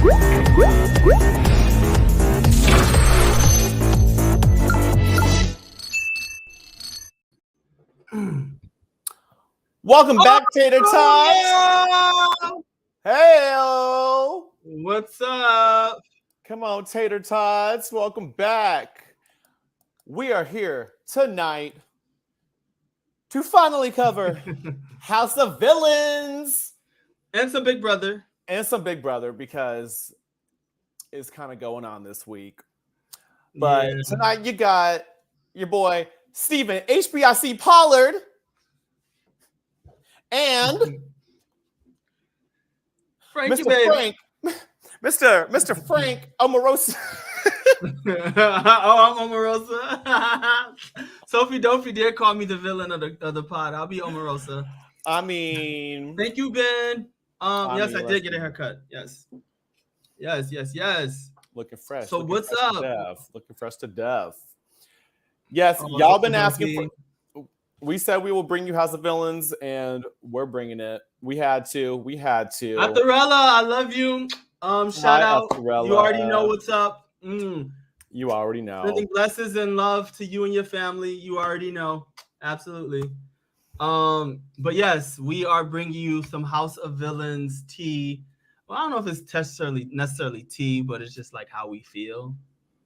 Welcome back, Tater Tots. Hey, what's up? Come on, Tater Tots. Welcome back. We are here tonight to finally cover House of Villains and some Big Brother. And some Big Brother, because it's kind of going on this week. But tonight you got your boy Stephen HBIC Pollard and Frankie, Mr. Frank, Mr. Frank Omarosa. Oh, I'm Omarosa. Sophie Dopey did call me the villain of the pod. I'll be Omarosa. I mean, thank you, Ben. Yes, I did get a haircut. Yes. Looking fresh. So what's up? Looking fresh to death. Yes, y'all been asking for. We said we will bring you House of Villains, and we're bringing it. We had to. Atharella, I love you. Shout out. Atharella. You already know what's up. You already know. Sending blessings and love to you and your family. You already know. Absolutely. But yes, we are bringing you some House of Villains tea. Well, I don't know if it's necessarily tea, but it's just like how we feel,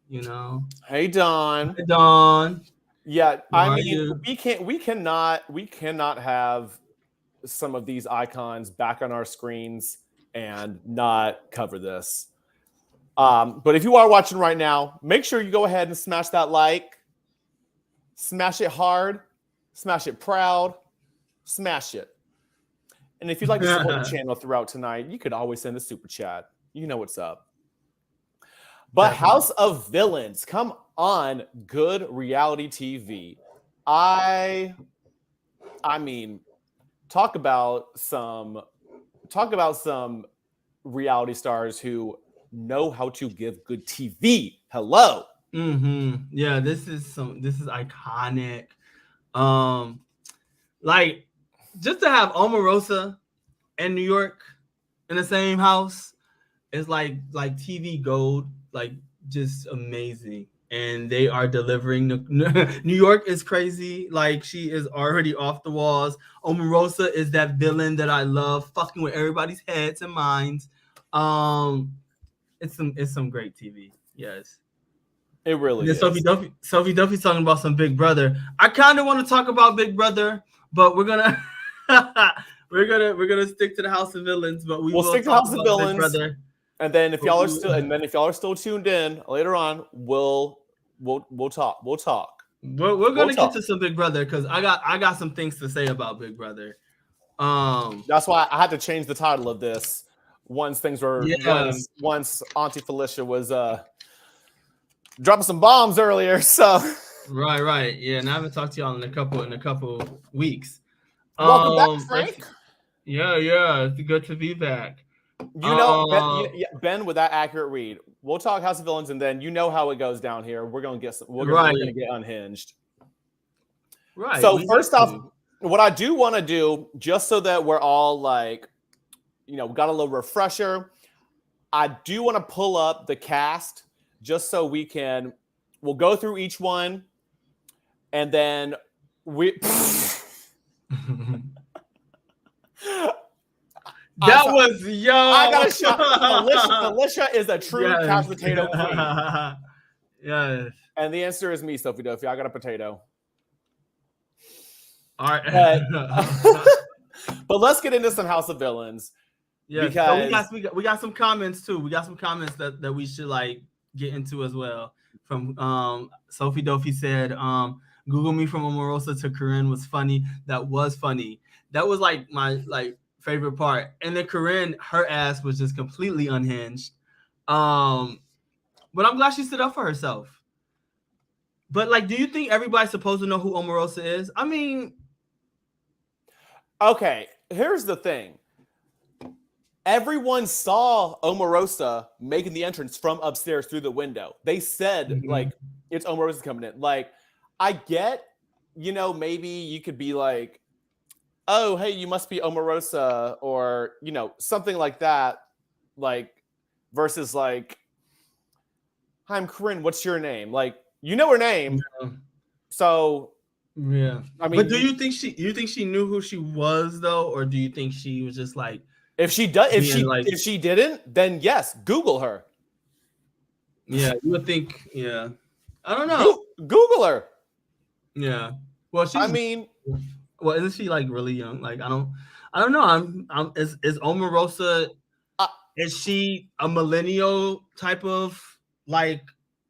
you know. Hey, Dawn. Hey, Dawn. Yeah, I mean, we cannot have some of these icons back on our screens and not cover this. But if you are watching right now, make sure you go ahead and smash that like, smash it hard, smash it proud, smash it. And if you'd like to support the channel throughout tonight, you could always send a super chat. You know what's up. But House of Villains, come on, good reality TV. I mean, talk about some reality stars who know how to give good TV. Hello. Yeah, this is iconic. Like, just to have Omarosa and New York in the same house is like TV gold, like just amazing. And they are delivering. New York is crazy. Like, she is already off the walls. Omarosa is that villain that I love, fucking with everybody's heads and minds. It's some great TV. Yes. It really is. Sophie Duffy's talking about some Big Brother. I kind of want to talk about Big Brother, but we're gonna stick to the House of Villains. But we'll stick to House of Villains. And then if y'all are still tuned in later on, we'll talk. We're gonna get to some Big Brother, because I got some things to say about Big Brother. That's why I had to change the title of this once things were once Auntie Felicia was dropping some bombs earlier. So right. Yeah, and I haven't talked to y'all in a couple weeks. Welcome back, Frank. Yeah, it's good to be back. You know, Ben, with that accurate read, we'll talk House of Villains, and then you know how it goes down here. We're gonna get unhinged. Right. So first off, what I do want to do, just so that we're all like, we got a little refresher, I do want to pull up the cast just so we'll go through each one, and then That was yo. I got a shot. Felicia is a true couch potato queen. Yes. And the answer is me, Sophie Duffy. I got a potato. All right. But let's get into some House of Villains. Yeah, because so we got some comments too. We got some comments that we should like get into as well. From Sophie Duffy said, Google me from Omarosa to Corinne was funny. That was funny. That was like my favorite part. And then Corinne, her ass was just completely unhinged. But I'm glad she stood up for herself. But do you think everybody's supposed to know who Omarosa is? I mean, okay, here's the thing. Everyone saw Omarosa making the entrance from upstairs through the window. They said it's Omarosa coming in. I get, maybe you could be like, oh, hey, you must be Omarosa, or, something like that. versus like, "Hi, I'm Corinne. What's your name?" Like, you know her name, so yeah. I mean, but do you think she knew who she was though, or do you think she was just like, if she didn't, then yes, Google her. Yeah, you would think. Yeah, I don't know. Google her. Yeah. Well, I mean, well, isn't she like really young? Like, I don't know. Is Omarosa? Is she a millennial type of like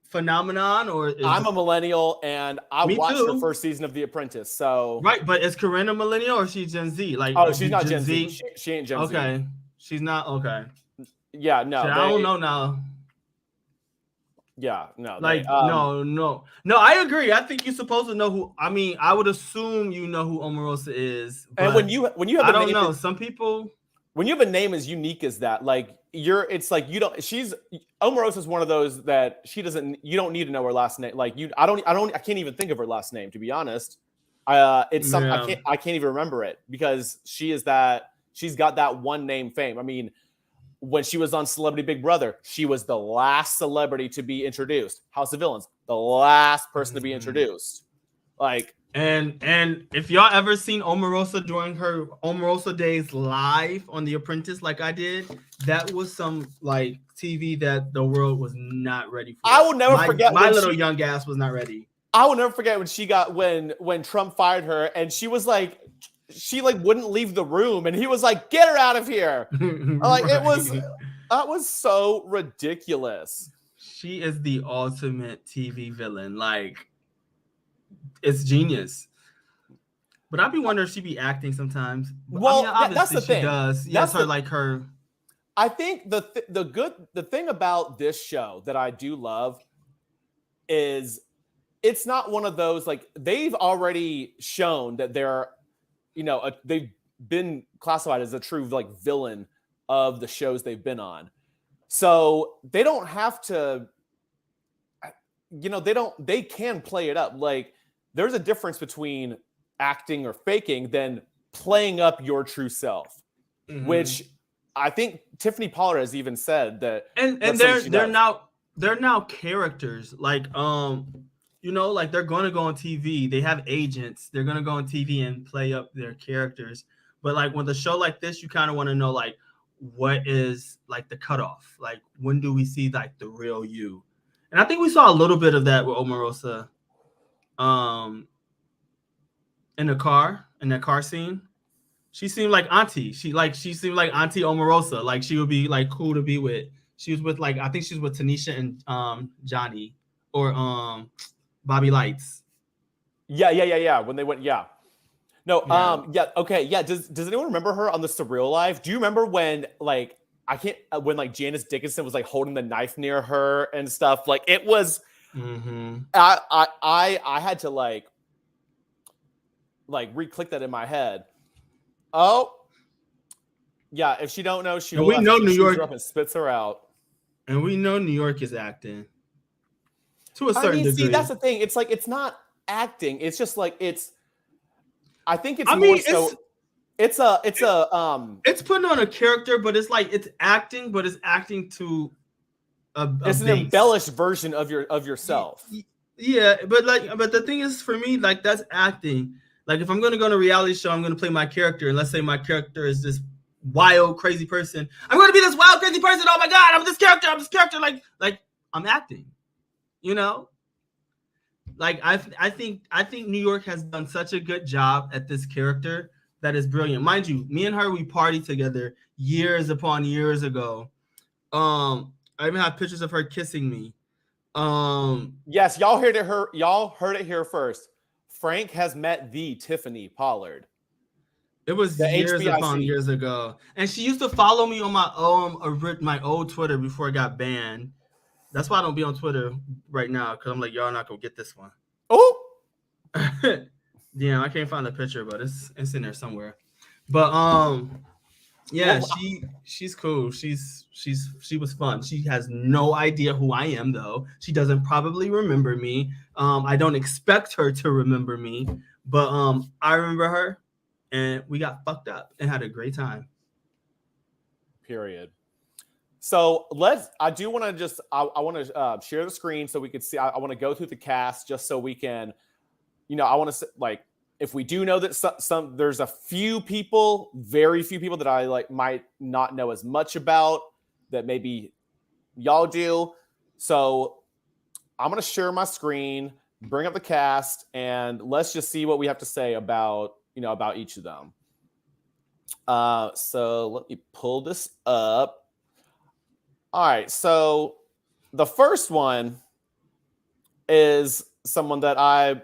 phenomenon, or I'm a millennial and I watched the first season of The Apprentice. So right, but is Corinne a millennial or is she Gen Z? Like, oh, she's not Gen Z. She ain't Gen Z. Okay, she's not. Okay. Yeah, no. I don't know now. Yeah, no. Like, no. I agree. I think you're supposed to know who. I mean, I would assume you know who Omarosa is. And when you have, I don't know. Some people. When you have a name as unique as that, like it's like you don't. Omarosa is one of those that she doesn't. You don't need to know her last name. Like I can't even think of her last name, to be honest. It's something I can't even remember it because she's got that one name fame. I mean, when she was on Celebrity Big Brother, she was the last celebrity to be introduced. House of Villains, the last person to be introduced. Like, and if y'all ever seen Omarosa during her Omarosa days live on The Apprentice, like I did, that was some like TV that the world was not ready for. I will never forget. My little young ass was not ready. I will never forget when Trump fired her and she was like, she like wouldn't leave the room and he was like, "Get her out of here." Like that was so ridiculous. She is the ultimate TV villain. Like, it's genius. But I'd be wondering if she be acting sometimes. Well, I mean, that's the thing. She does. Yes, her like her. I think the thing about this show that I do love is it's not one of those, like, they've already shown that they're, they've been classified as a true like villain of the shows they've been on. So they don't have to, they can play it up. Like, there's a difference between acting or faking than playing up your true self, which I think Tiffany Pollard has even said that. And they're now characters. Like, like they're going to go on TV. They have agents. They're going to go on TV and play up their characters. But like with a show like this, you kind of want to know like what is like the cutoff? Like, when do we see like the real you? And I think we saw a little bit of that with Omarosa. In that car scene, she seemed like auntie. She seemed like Auntie Omarosa. Like, she would be like cool to be with. She was with like, I think she was with Tanisha and Johnny or Bobby Lights. Yeah. When they went, yeah. No, yeah. Okay, yeah. Does anyone remember her on the Surreal Life? Do you remember when like when like Janice Dickinson was like holding the knife near her and stuff? Like, it was. I had to like re-click that in my head. Oh, yeah. If she don't know, she New York her up and spits her out. And we know New York is acting to a certain degree. See, that's the thing. It's like, it's not acting. It's just like I think it's more so. It's putting on a character, but it's like it's acting, but it's acting to it's an embellished version of yourself. Yeah, but the thing is, for me, like, that's acting. Like, if I'm gonna go on a reality show, I'm gonna play my character, and let's say my character is this wild, crazy person. I'm gonna be this wild, crazy person. Oh my god, I'm this character. Like I'm acting. Like, I think New York has done such a good job at this character that is brilliant. Mind you, me and her, we partied together years upon years ago. I even have pictures of her kissing me. Yes, y'all heard it here first. Frank has met the Tiffany Pollard. It was years upon years ago, and she used to follow me on my old Twitter before it got banned. That's why I don't be on Twitter right now, because I'm like, y'all not gonna get this one. Oh, yeah, I can't find the picture, but it's in there somewhere. But yeah, she's cool. She was fun. She has no idea who I am, though. She doesn't probably remember me. I don't expect her to remember me, but I remember her, and we got fucked up and had a great time. Period. So I do want to just, I want to share the screen so we could see. I want to go through the cast just so we can, I want to like, if we do know that there's a few people, very few people that I like might not know as much about that maybe y'all do. So I'm going to share my screen, bring up the cast, and let's just see what we have to say about each of them. So let me pull this up. All right, so the first one is someone that I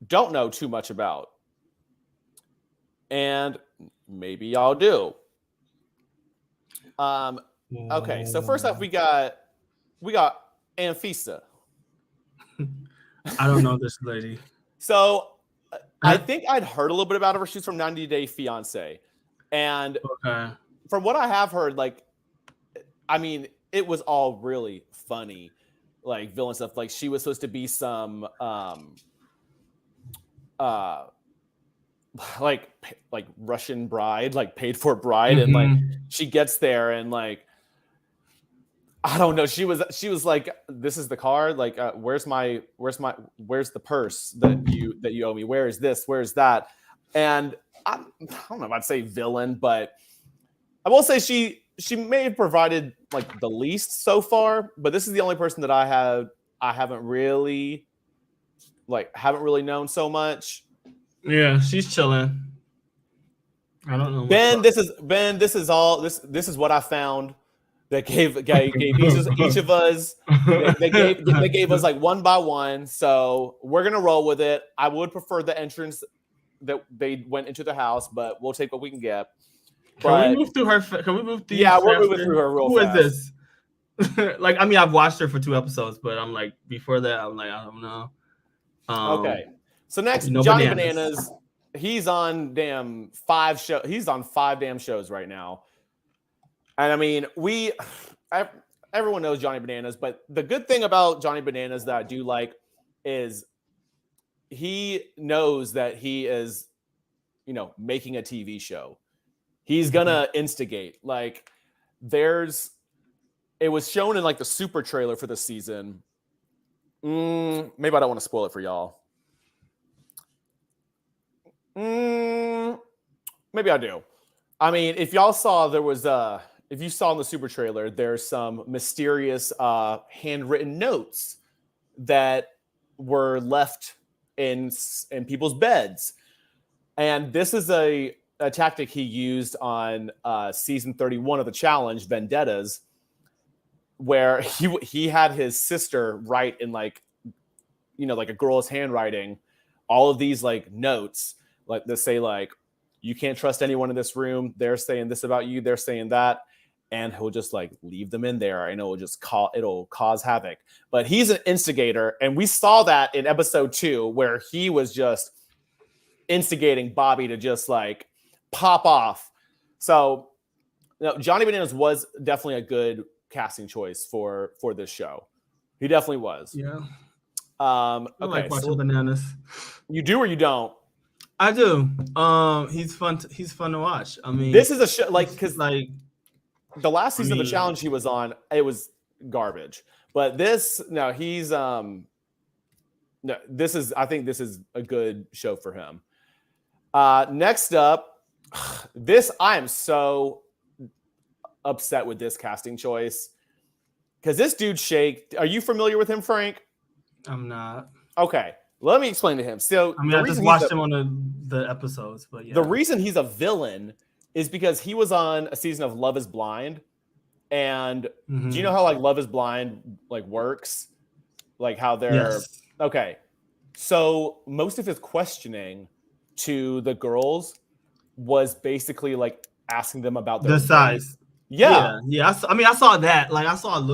don't know too much about, and maybe y'all do. Okay, so first off, we got Anfisa. I don't know this lady. So I think I'd heard a little bit about her. She's from 90 Day Fiance, and from what I have heard, like, I mean, it was all really funny, like villain stuff. Like she was supposed to be some like Russian bride, like paid for bride, and like she gets there and like I don't know, she was like, this is the car, like where's the purse that you owe me, where is this, where's that? And I don't know if I'd say villain, but I will say she may have provided like the least so far, but this is the only person that I haven't really known so much. Yeah, she's chilling. I don't know. Ben, this is what I found that gave each of us they gave us like one by one. So we're gonna roll with it. I would prefer the entrance that they went into the house, but we'll take what we can get. Can we move through her? Can we move through? Yeah, we're moving through her real fast. Who is this? Like, I mean, I've watched her for 2 episodes, but I'm like, before that, I'm like, I don't know. Okay, so next, Johnny Bananas. He's on 5 shows. He's on 5 damn shows right now. And I mean, everyone knows Johnny Bananas, but the good thing about Johnny Bananas that I do like is he knows that he is, making a TV show. He's gonna instigate. Like, it was shown in like the super trailer for the season. Maybe I don't want to spoil it for y'all. Maybe I do. I mean, if y'all saw, if you saw in the super trailer, there's some mysterious handwritten notes that were left in people's beds. And this is a tactic he used on season 31 of the challenge, Vendettas, where he had his sister write in like a girl's handwriting, all of these like notes, like they say like, you can't trust anyone in this room. They're saying this about you. They're saying that. And he'll just like leave them in there. I know it'll cause havoc, but he's an instigator. And we saw that in episode 2, where he was just instigating Bobby to just like pop off. So Johnny Bananas was definitely a good casting choice for this show. He definitely was. Yeah. Okay. I like watching Bananas. You do or you don't? I do. He's fun. He's fun to watch. I mean, this is a show because like the last season of the challenge he was on, it was garbage. But this, no, he's no. I think this is a good show for him. Next up, I am so upset with this casting choice because this dude Shake. Are you familiar with him, Frank? I'm not. Okay. Let me explain to him. So I mean, I just watched him on the episodes, but yeah. The reason he's a villain is because he was on a season of Love is Blind. And do you know how like Love is Blind like works? Like how they're okay. So most of his questioning to the girls was basically like asking them about their size. Yeah. I mean, I saw that. Like I saw.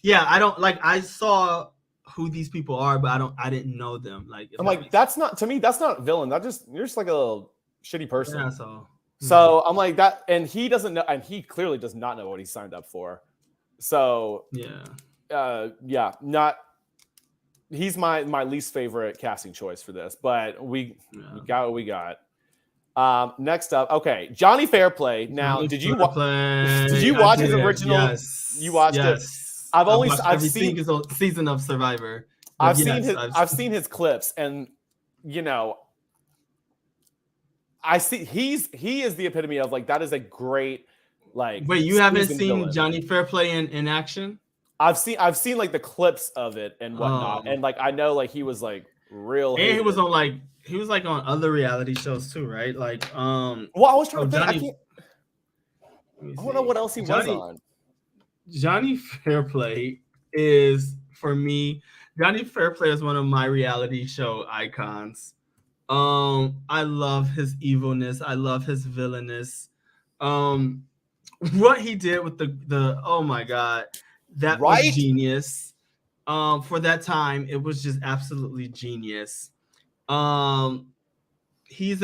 Yeah. I don't like. I saw who these people are, but I didn't know them. Like I'm like, that's not villain. You're just like a little shitty person. Yeah, so I'm like that, and he doesn't know, and he clearly does not know what he signed up for. So he's my least favorite casting choice for this, but we got what we got. Next up, okay, Johnny Fairplay. Now, did you watch his original? Yes, you watched it. I've seen every season of Survivor. I've seen his clips, and I see he is the epitome of like that is a great like. Wait, you haven't seen villain. Johnny Fairplay in action? I've seen like the clips of it and whatnot, and like I know like he was like real. And he was on other reality shows too, right? Like well, I was trying to think. I don't know what else he was on. Johnny Fairplay is, for me, Johnny Fairplay is one of my reality show icons. I love his evilness. I love his villainous. What he did with the oh my god, that was genius. For that time, it was just absolutely genius. He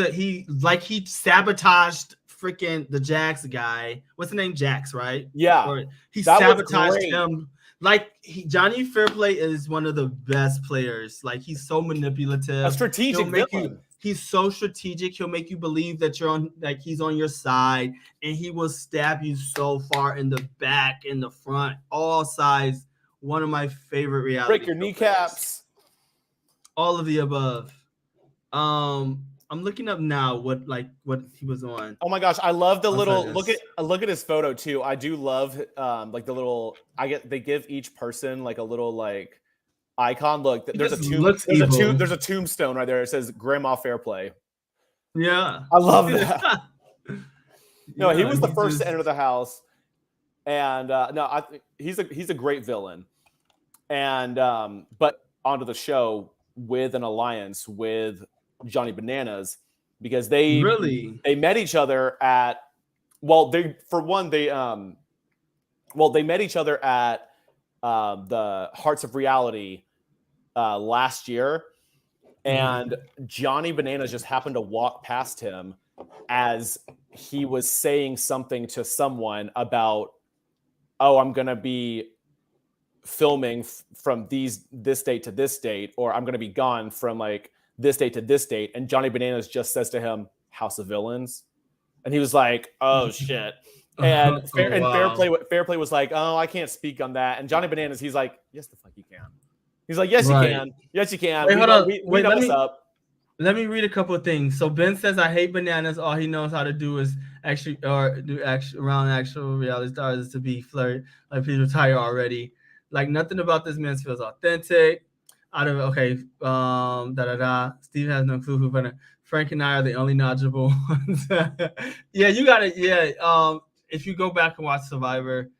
sabotaged freaking the Jax guy. What's the name? Jax, right? Yeah. Or he sabotaged him. Like Johnny Fairplay is one of the best players. Like he's so manipulative. A strategic villain. He's so strategic. He'll make you believe that he's on your side, and he will stab you so far in the back, in the front, all sides. One of my favorite reality. Break your kneecaps. All of the above. I'm looking up now what he was on. Oh my gosh, I love the little look at his photo too. I do love like the little they give each person like a little like icon. Look, there's a tombstone right there. It says Grandma Fairplay. Yeah. I love that. No, he was the first to enter the house. And he's a great villain. And but onto the show with an alliance with Johnny Bananas, because they met each other at they met each other at the Hearts of Reality last year, and Johnny Bananas just happened to walk past him as he was saying something to someone about, oh, I'm gonna be filming from this date to this date, or I'm gonna be gone from like this date to this date, and Johnny Bananas just says to him, House of Villains, and he was like, oh shit. And Fairplay was like, oh, I can't speak on that. And Johnny Bananas, he's like, yes, the fuck you can. He's like, yes, you can. Yes, you can. Wait, hold on. We know what's up. Let me read a couple of things. So Ben says, I hate Bananas. All he knows how to do is around actual reality stars is to be flirty. Like, please retire already. Like, nothing about this man feels authentic. Steve has no clue who, but Frank and I are the only knowledgeable ones. Yeah, you got it. Yeah. If you go back and watch Survivor,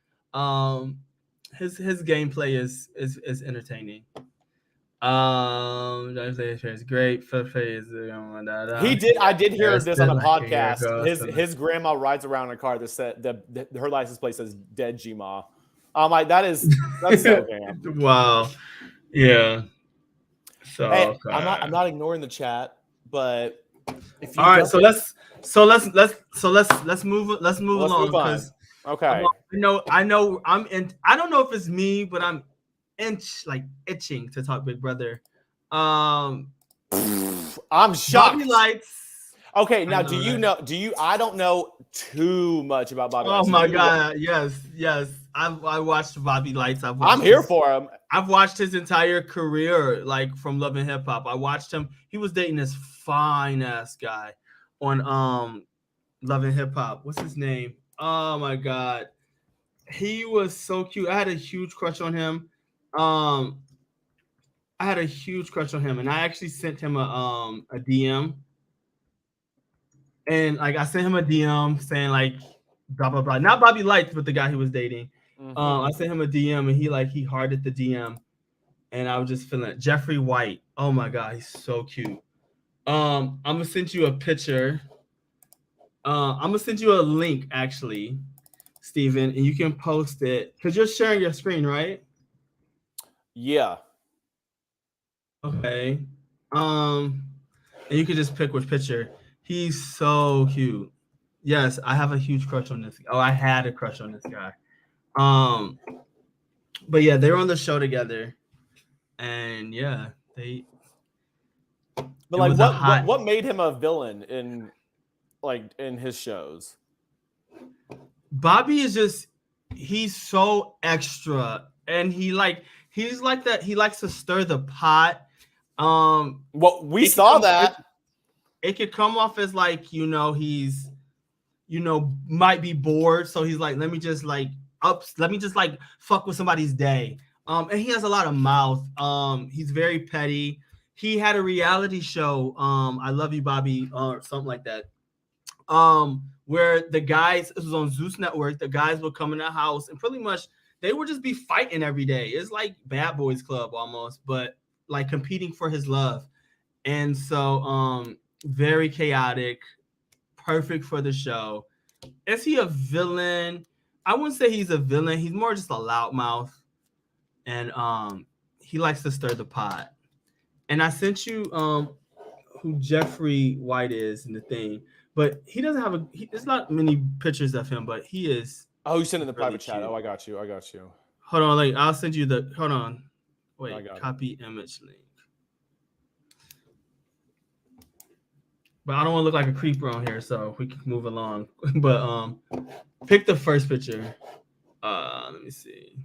his gameplay is entertaining. Is great. I did hear this on a podcast. His grandma rides around in a car that said her license plate says Dead G-Ma. I'm like, that's so damn. Wow. Yeah. So hey, I'm not ignoring the chat, but if you all right, so let's move along, because okay. I know I'm in. I don't know if it's me, but I'm itching to talk Big Brother. I'm shocked. Bobby Lights. Okay, now do you? I don't know too much about Bobby Lights. Oh my god, yes. I watched Bobby Lights. I'm here for him. I've watched his entire career, like from Love and Hip Hop. I watched him. He was dating this fine ass guy on Love and Hip Hop. What's his name? Oh my god, he was so cute. I had a huge crush on him. And I actually sent him a DM. And like I sent him a DM saying like blah blah blah. Not Bobby Lights, but the guy he was dating. I sent him a DM and he hearted the DM, and I was just feeling it. Jeffrey White. Oh my god, he's so cute. I'm gonna send you a picture. I'm gonna send you a link actually, Steven, and you can post it because you're sharing your screen, right? Yeah. Okay. And you can just pick which picture. He's so cute. Yes, I have a huge crush on this. Oh, I had a crush on this guy. But yeah, they were on the show together, and yeah, they. But like, what made him a villain in like in his shows? Bobby is just, he's so extra, and he's like that. He likes to stir the pot. Well, we saw that. It could come off as like, he's, might be bored, so he's like, let me just like fuck with somebody's day. And he has a lot of mouth. He's very petty. He had a reality show, I Love You, Bobby, or something like that. Where the guys, it was on Zeus Network, the guys would come in the house and pretty much they would just be fighting every day. It's like Bad Boys Club almost, but like competing for his love. And so very chaotic, perfect for the show. Is he a villain? I wouldn't say he's a villain. He's more just a loudmouth. And he likes to stir the pot. And I sent you who Jeffrey White is in the thing, but he doesn't have there's not many pictures of him, but he is. Oh, you sent in the private chat. Oh, I got you. Hold on, like I'll send you the. Hold on, wait. Copy image link. But I don't want to look like a creeper on here, so we can move along. But pick the first picture. Let me see.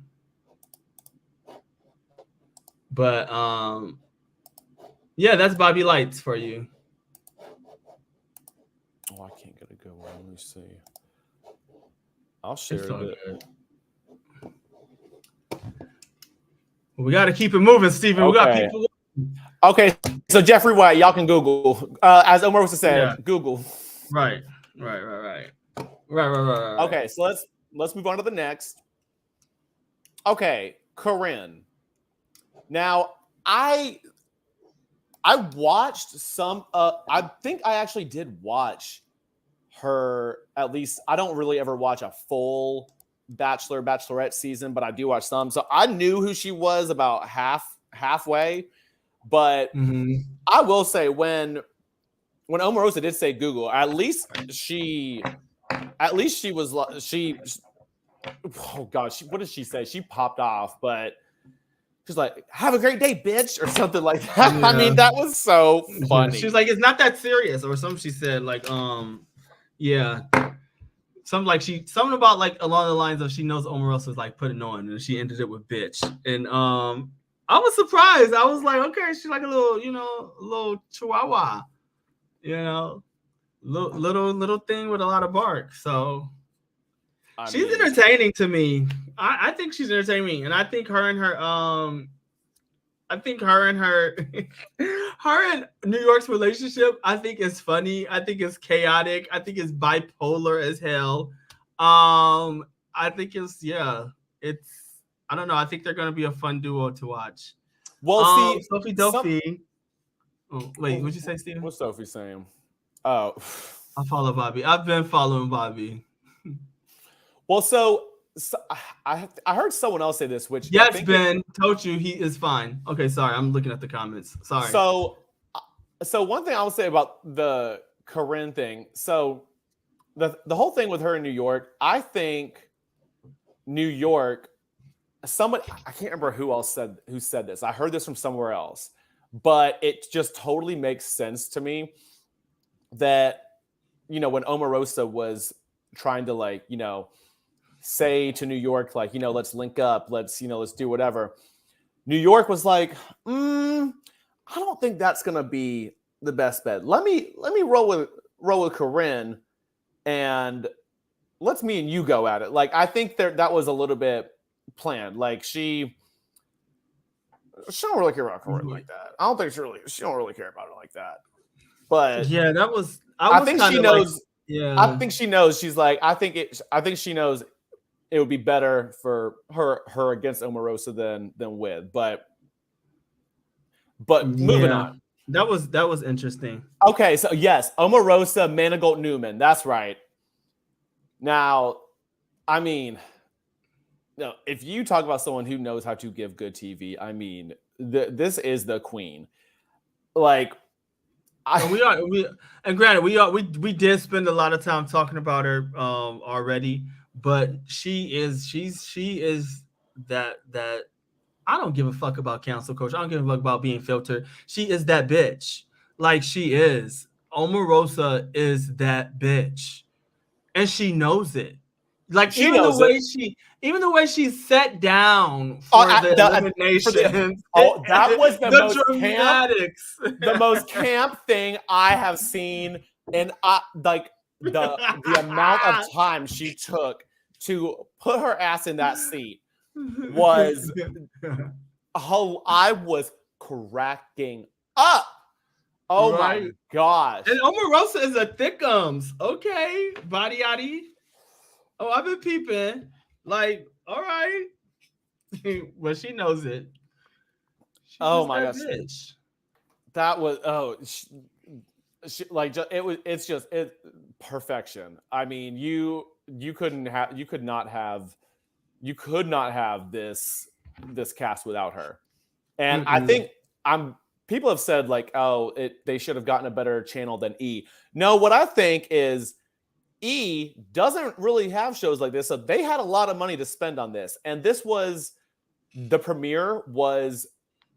But yeah, that's Bobby Lights for you. Oh, I can't get a good one. Let me see. I'll share it. We got to keep it moving, Steven. Okay. We got people. Okay, so Jeffrey White, y'all can Google. As Omarosa said, Google. Right. Okay, so let's move on to the next. Okay, Corinne. Now, I watched some. I think I actually did watch her. At least I don't really ever watch a full Bachelorette season, but I do watch some. So I knew who she was about halfway. But I will say when Omarosa did say Google, at least she was. Oh God, what did she say? She popped off, but. She's like, have a great day, bitch, or something like that. Yeah. I mean, that was so funny. She's like, it's not that serious, or something she said, like, yeah. Something about like along the lines of she knows Omarosa's like putting on, and she ended it with bitch. And I was surprised. I was like, okay, she's like a little chihuahua, little thing with a lot of bark. So she's entertaining to me. I think she's entertaining, and I think her and New York's relationship, I think is funny. I think it's chaotic. I think it's bipolar as hell. I think I don't know. I think they're gonna be a fun duo to watch. Well, see, Sophie Duffy. Wait, what'd you say, Steven? What's Sophie saying? Oh, I follow Bobby. I've been following Bobby. Well, so I heard someone else say this, which yes, Ben told you he is fine. Okay, sorry, I'm looking at the comments. Sorry. So one thing I will say about the Corinne thing. So the whole thing with her in New York, I think New York. I can't remember who said this. I heard this from somewhere else, but it just totally makes sense to me that when Omarosa was trying to say to New York, let's link up, let's do whatever. New York was like, I don't think that's gonna be the best bet. Let me roll with Corinne, and let's me and you go at it. Like, I think that was a little bit planned. Like she don't really care about Corinne like that. I don't think she don't really care about it like that. But yeah, that was. I think she knows. Yeah, I think she knows. She's like, I think she knows. It would be better for her against Omarosa than with, but moving on. That was interesting. Okay, so yes, Omarosa, Manigault, Newman. That's right. Now, I mean, if you talk about someone who knows how to give good TV, I mean, this is the queen. Like, we did spend a lot of time talking about her already. But she is that I don't give a fuck about cancel coach. I don't give a fuck about being filtered. She is that bitch. Like, she is. Omarosa is that bitch, and she knows it. Like even the way she sat down for the elimination. That was the most dramatics. The most camp thing I have seen, and like the amount of time she took to put her ass in that seat was I was cracking up. Oh right. My gosh. And Omarosa is a thickums. Okay, body yaddy. Oh, I've been peeping. Like, all right. Well, she knows it. Oh my gosh. Bitch. That was it's perfection. I mean, you could not have this cast without her. And I think people have said like, oh, they should have gotten a better channel than E. No, what I think is E doesn't really have shows like this, so they had a lot of money to spend on this, and this was the premiere was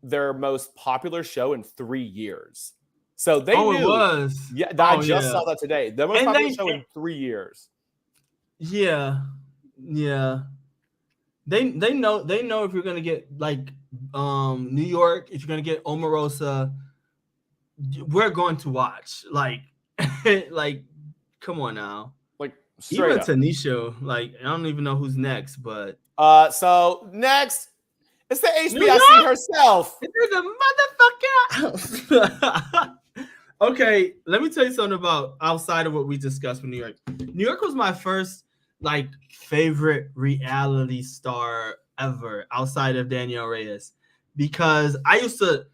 their most popular show in 3 years. So they knew. It was. Yeah, I just saw that today. Their most popular show in 3 years. Yeah. They know if you're gonna get like New York, if you're gonna get Omarosa, we're going to watch. Like like come on now. Like even Tanisha, like I don't even know who's next, but so next it's the HBIC herself. It's the motherfucker. Okay, let me tell you something about outside of what we discussed with New York. New York was my first like favorite reality star ever outside of Danielle Reyes, because I used to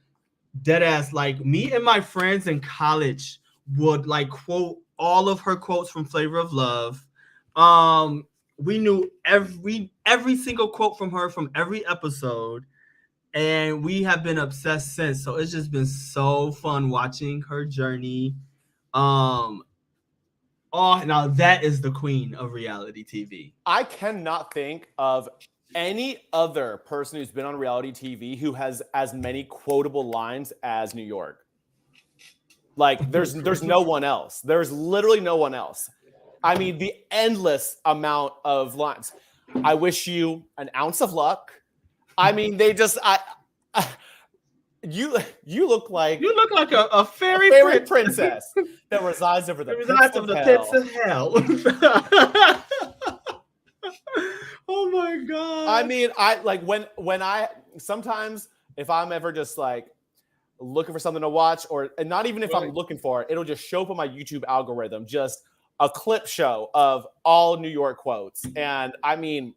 dead ass like me and my friends in college would like quote all of her quotes from Flavor of Love. We knew every single quote from her from every episode, and we have been obsessed since. So it's just been so fun watching her journey. Oh, now that is the queen of reality TV. I cannot think of any other person who's been on reality TV who has as many quotable lines as New York. Like there's no one else. There's literally no one else. I mean, the endless amount of lines. I wish you an ounce of luck. I mean, they just you look like a fairy princess that resides over the pits of hell. Oh my god. I mean, I like when I sometimes if I'm ever just like looking for something to watch, and not even if I'm looking for it, it'll just show up on my YouTube algorithm, just a clip show of all New York quotes. And I mean,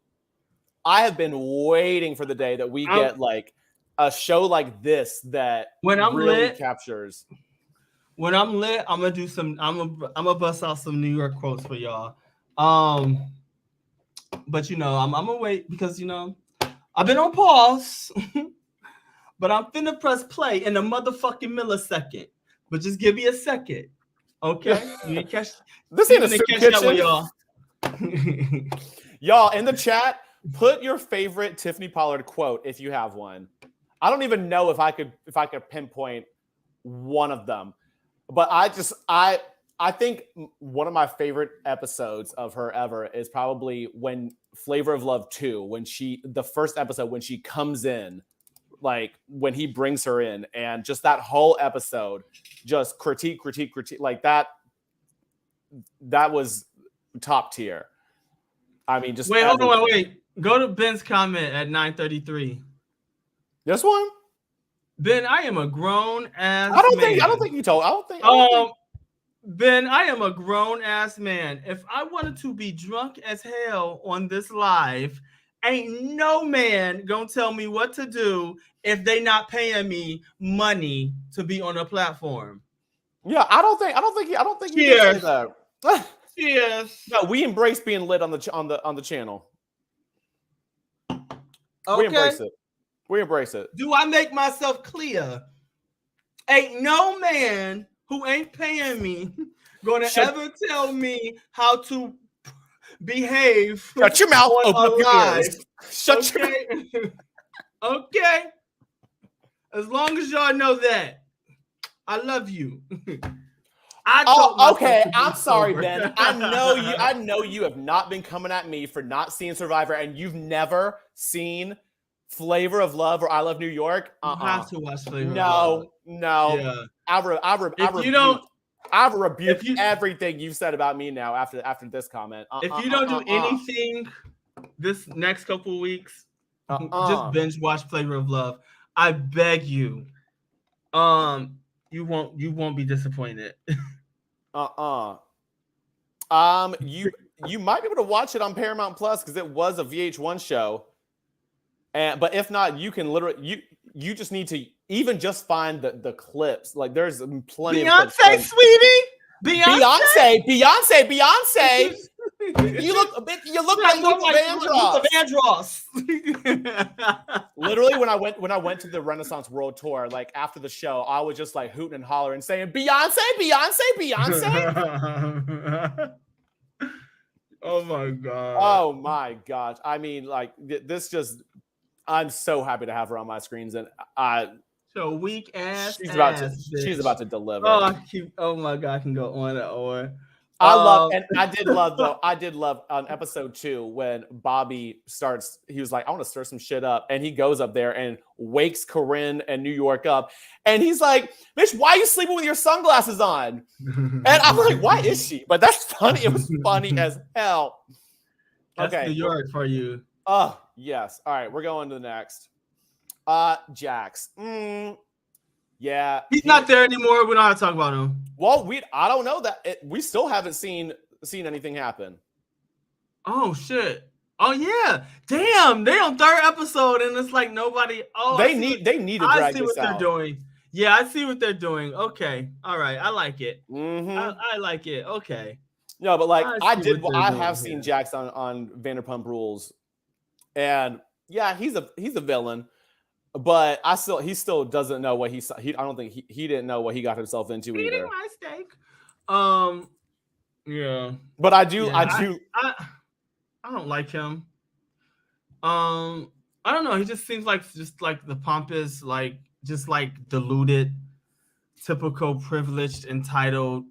I have been waiting for the day that we get like a show like this that when I'm really lit, captures. When I'm lit, I'm gonna do some. I'm gonna bust out some New York quotes for y'all. But you know, I'm gonna wait because you know I've been on pause, but I'm finna press play in a motherfucking millisecond. But just give me a second, okay? You catch this ain't a soup kitchen, y'all. Y'all in the chat, put your favorite Tiffany Pollard quote if you have one. I don't even know if I could pinpoint one of them, but I think one of my favorite episodes of her ever is probably when Flavor of Love 2, the first episode when she comes in, like when he brings her in, and just that whole episode, just critique, like that was top tier. I mean, just wait, hold on, wait. Go to Ben's comment at 9:33. This one? Ben, I am a grown ass man. I don't think Ben, I am a grown ass man. If I wanted to be drunk as hell on this live, ain't no man gonna tell me what to do if they not paying me money to be on a platform. Yeah, I don't think you can say that. Yes. No, we embrace being lit on the channel. Okay. We embrace it. Do I make myself clear? Ain't no man who ain't paying me gonna ever tell me how to behave. Shut your mouth. Open up your ears. Shut your mouth. Okay. As long as y'all know that, I love you. Okay. I'm sorry, Ben. I know you have not been coming at me for not seeing Survivor, and you've never seen Flavor of Love or I Love New York. You have to watch Flavor of Love. No. Yeah. I've rebuked everything you've said about me now after this comment. If you don't do anything this next couple of weeks, just binge watch Flavor of Love. I beg you. You won't be disappointed. You might be able to watch it on Paramount Plus because it was a VH1 show. But if not, you can literally you just need to even just find the clips. Like there's plenty of clips. Sweetie. Beyonce. You look like Luther Vandross. Literally, when I went to the Renaissance World Tour, like after the show, I was just like hooting and hollering, saying Beyonce. Oh my god. Oh my gosh. I mean, like this just. I'm so happy to have her on my screens, and so weak ass. She's about to deliver. Oh my god, I can go on and on. I did love on episode 2 when Bobby starts. He was like, I want to stir some shit up, and he goes up there and wakes Corinne and New York up, and he's like, "Bitch, why are you sleeping with your sunglasses on?" And I'm like, "Why is she?" But that's funny. It was funny as hell. That's New York for you. Oh, yes. All right, we're going to the next. Jax. Yeah. He's not there anymore. We don't have to talk about him. Well, I don't know that. We still haven't seen anything happen. Oh, shit. Oh, yeah. Damn. They're on 3rd episode, and it's like nobody. Oh, they need to drag this out. I see what they're doing. Yeah, I see what they're doing. Okay. All right. I like it. Mm-hmm. I like it. Okay. No, but like I have seen Jax on Vanderpump Rules. And yeah, he's a villain, but he still doesn't know what I don't think he didn't know what he got himself into either. Eating my steak. Yeah. But I don't like him. I don't know. He just seems like the pompous, like just like deluded, typical privileged, entitled,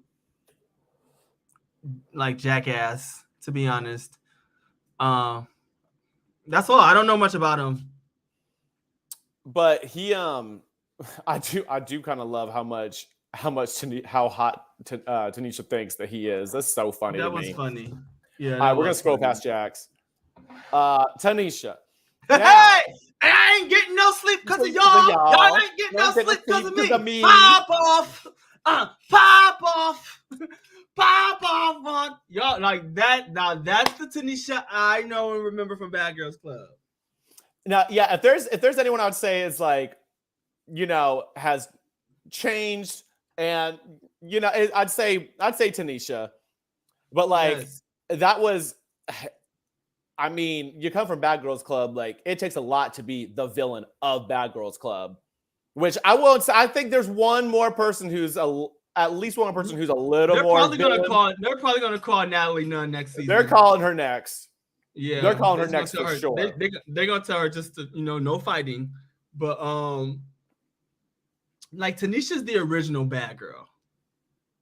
like jackass. To be honest. That's all. I don't know much about him. But he I do kind of love how hot Tanisha thinks that he is. That's so funny. That was funny. Yeah. All right, we're gonna scroll past Jax. Tanisha. Hey, I ain't getting no sleep because of y'all. Y'all ain't getting no sleep because of me. Pop off. Pop off. Pop off on y'all like that. Now that's the Tanisha I know and remember from Bad Girls Club. Now, yeah, if there's anyone I would say is like, has changed, and I'd say Tanisha, but like that was, I mean, you come from Bad Girls Club, like it takes a lot to be the villain of Bad Girls Club, which I won't say. I think there's one more person who's at least one person who's a little more. They're probably gonna call Natalie Nunn next season. They're calling her next. Yeah, they're calling her next for sure. They're gonna tell her just to no fighting, but like Tanisha's the original bad girl.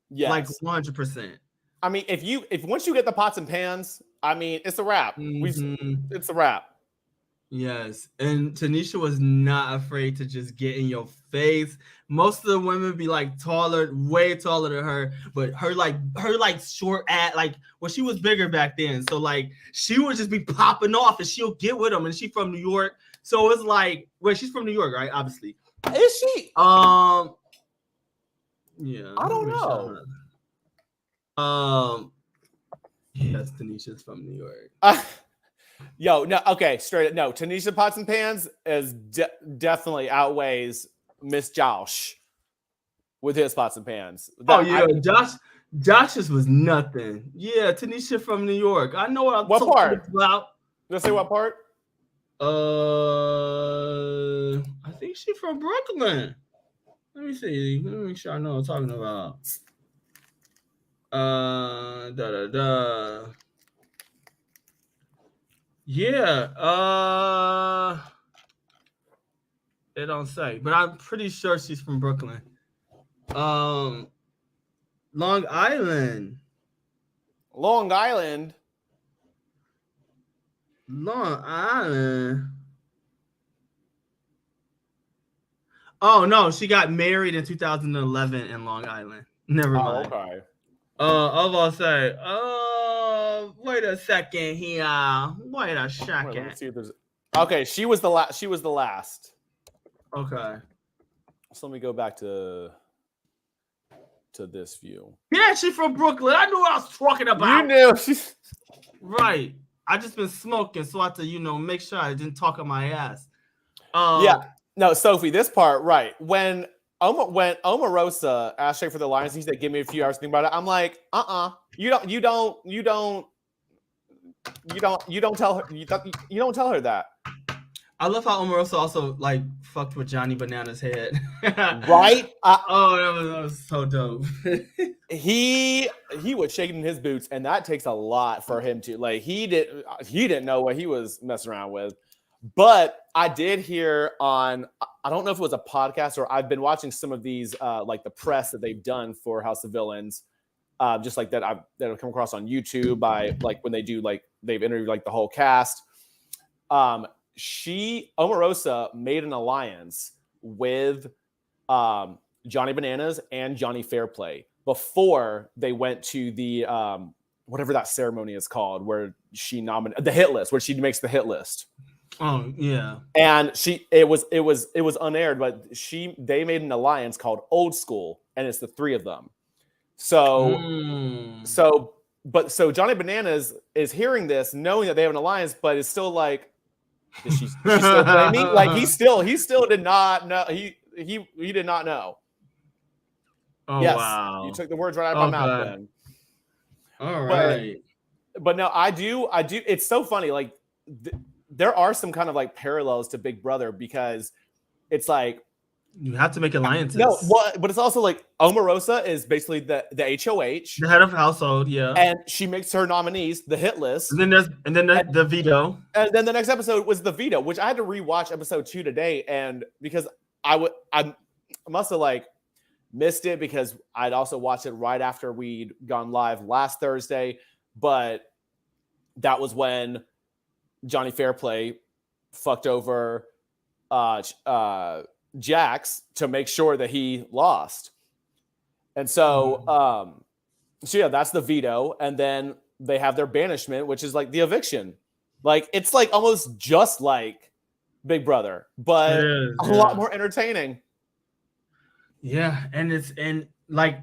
Yes, like 100%. I mean, if once you get the pots and pans, I mean, it's a wrap. It's a wrap. Yes, and Tanisha was not afraid to just get in your face. Most of the women be like way taller than her, but her short at she was bigger back then. So like she would just be popping off, and she'll get with them. And she's from New York, so it's like, she's from New York, right? Obviously, is she? Yeah, I don't know. Yes, Tanisha's from New York. Yo, no, okay, straight up. No, Tanisha Pots and Pans is definitely outweighs Miss Josh with his Pots and Pans. Josh's was nothing. Yeah, Tanisha from New York. I know what part about. Let's say what part? I think she's from Brooklyn. Let me see. Let me make sure I know what I'm talking about. Yeah. It don't say, but I'm pretty sure she's from Brooklyn. Long Island. Long Island. Long Island. Oh no, she got married in 2011 in Long Island. Never mind. Okay. I was gonna say, wait a second here. Wait a second. Wait, let me see if there's. Okay, she was the last. She was the last. Okay. So let me go back to this view. Yeah, she's from Brooklyn. I knew what I was talking about. You knew she's right. I just been smoking, so I had to, make sure I didn't talk on my ass. Yeah. No, Sophie, this part, right. When Omarosa asked Shay for the lines, he said, "Give me a few hours to think about it." I'm like, you don't tell her you don't tell her that. I love how Omarosa also like fucked with Johnny Banana's head. Right? That was so dope. he was shaking his boots, and that takes a lot for him to like. He didn't know what he was messing around with. But I did hear on, I don't know if it was a podcast or I've been watching some of these like the press that they've done for House of Villains, just like that I've come across on YouTube by like when they do like they've interviewed like the whole cast. Omarosa made an alliance with Johnny Bananas and Johnny Fairplay before they went to the whatever that ceremony is called, where she nominated the hit list, where she makes the hit list. Oh yeah, and it was unaired, but they made an alliance called Old School, and it's the three of them. So Johnny Bananas is hearing this, knowing that they have an alliance, but is still like, is she still playing me? Like he still did not know. He did not know. Oh yes, wow! You took the words right out of my mouth. Then. All right. But no, I do. It's so funny. Like. There are some kind of like parallels to Big Brother because it's like you have to make alliances. No, but it's also like Omarosa is basically the HOH, the head of household, yeah, and she makes her nominees the hit list. And then there's the veto, and then the next episode was the veto, which I had to rewatch episode 2 today, and because I must have like missed it because I'd also watched it right after we'd gone live last Thursday, but that was when Johnny Fairplay fucked over Jax to make sure that he lost. And so, yeah, that's the veto. And then they have their banishment, which is like the eviction. Like, it's like almost just like Big Brother, but a lot more entertaining. Yeah. And like,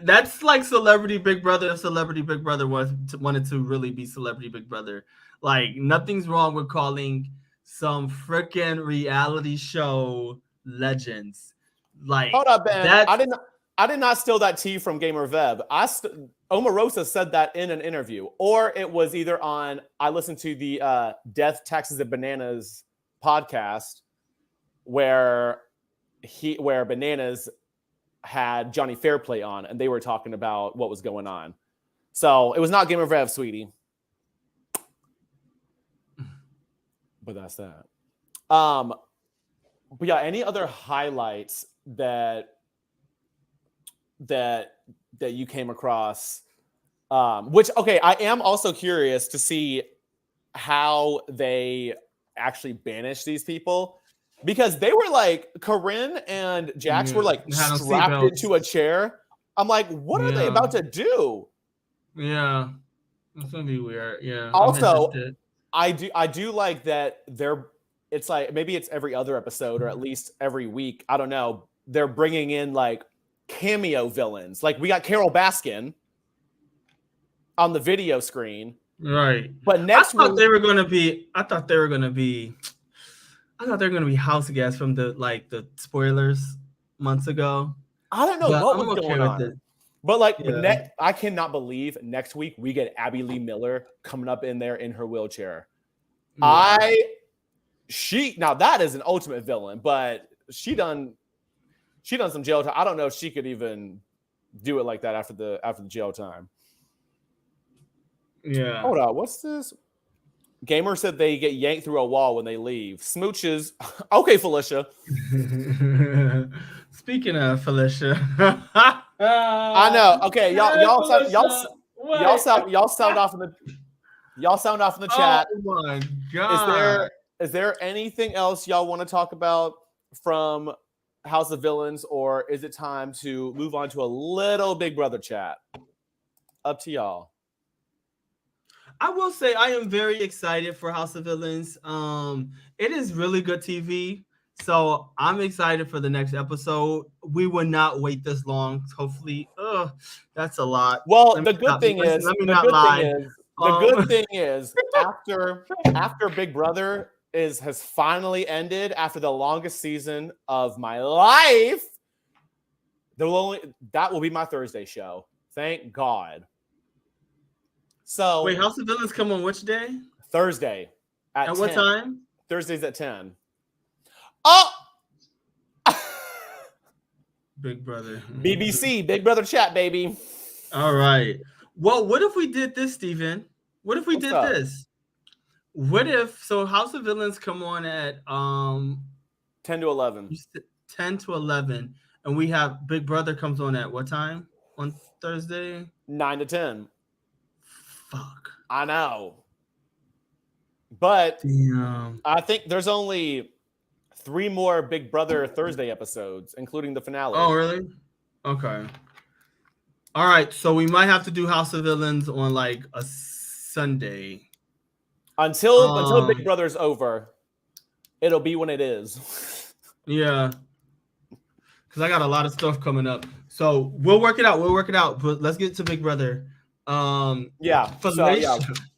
that's like Celebrity Big Brother. If Celebrity Big Brother wanted to really be Celebrity Big Brother. Like, nothing's wrong with calling some freaking reality show legends. Like, hold up, Ben. I did not steal that tea from Gamer Veb. Omarosa said that in an interview, or it was either on. I listened to the Death, Taxes, and Bananas podcast, where Bananas had Johnny Fairplay on, and they were talking about what was going on. So it was not Gamer Veb, sweetie. But that's that. But yeah, any other highlights that you came across? Which, okay, I am also curious to see how they actually banish these people, because they were like, Corinne and Jax were like strapped into a chair. I'm like, what are they about to do? Yeah, it's gonna be weird. Yeah. Also, I do like that it's like maybe it's every other episode or at least every week. I don't know. They're bringing in like cameo villains. Like we got Carol Baskin on the video screen. Right. But next I thought they were going to be house guests from the spoilers months ago. I don't know what was going on. But like I cannot believe next week we get Abby Lee Miller coming up in there in her wheelchair. Yeah. Now that is an ultimate villain, but she done some jail time. I don't know if she could even do it like that after the jail time. Yeah. Hold on, what's this? Gamer said they get yanked through a wall when they leave. Smooches. Okay, Felicia. Speaking of Felicia. I know. Okay, y'all sound off in the chat. Oh my god! Is there anything else y'all want to talk about from House of Villains, or is it time to move on to a little Big Brother chat? Up to y'all. I will say I am very excited for House of Villains. It is really good TV. So I'm excited for the next episode. We will not wait this long. Hopefully, that's a lot. Well, the good thing is after Big Brother has finally ended after the longest season of my life, that will be my Thursday show. Thank God. So wait, House of Villains come on which day? Thursday at 10. What time? Thursdays at 10. Oh, Big Brother. BBC, Big Brother chat, baby. All right. Well, what if we did this, Steven? What if we did this? What if House of Villains come on at 10 to 11. 10 to 11, and we have Big Brother comes on at what time on Thursday? 9 to 10. Fuck. I know. But damn. I think there's only 3 more Big Brother Thursday episodes, including the finale. Oh, really? Okay. All right. So we might have to do House of Villains on like a Sunday. Until Big Brother's over, it'll be when it is. Yeah. Because I got a lot of stuff coming up. So we'll work it out. But let's get to Big Brother.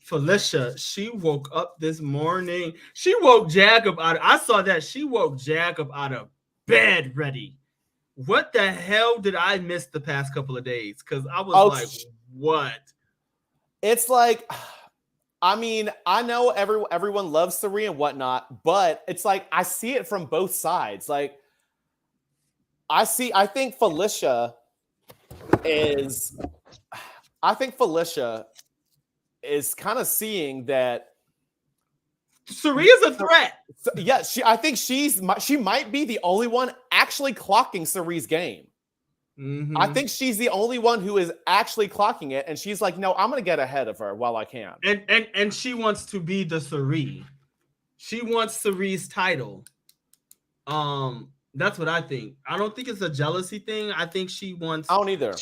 Felicia, she woke up this morning. She woke Jacob out. I saw that. She woke Jacob out of bed ready. What the hell did I miss the past couple of days? Because I was like, what? It's like, I mean, I know everyone loves Sari and whatnot, but it's like I see it from both sides. Like, I think Felicia is kind of seeing that Sari is a threat. Yeah, I think she might be the only one actually clocking Sari's game. Mm-hmm. I think she's the only one who is actually clocking it, and she's like, no, I'm going to get ahead of her while I can. And she wants to be the Sari. She wants Sari's title. That's what I think. I don't think it's a jealousy thing. I think she wants. I don't either.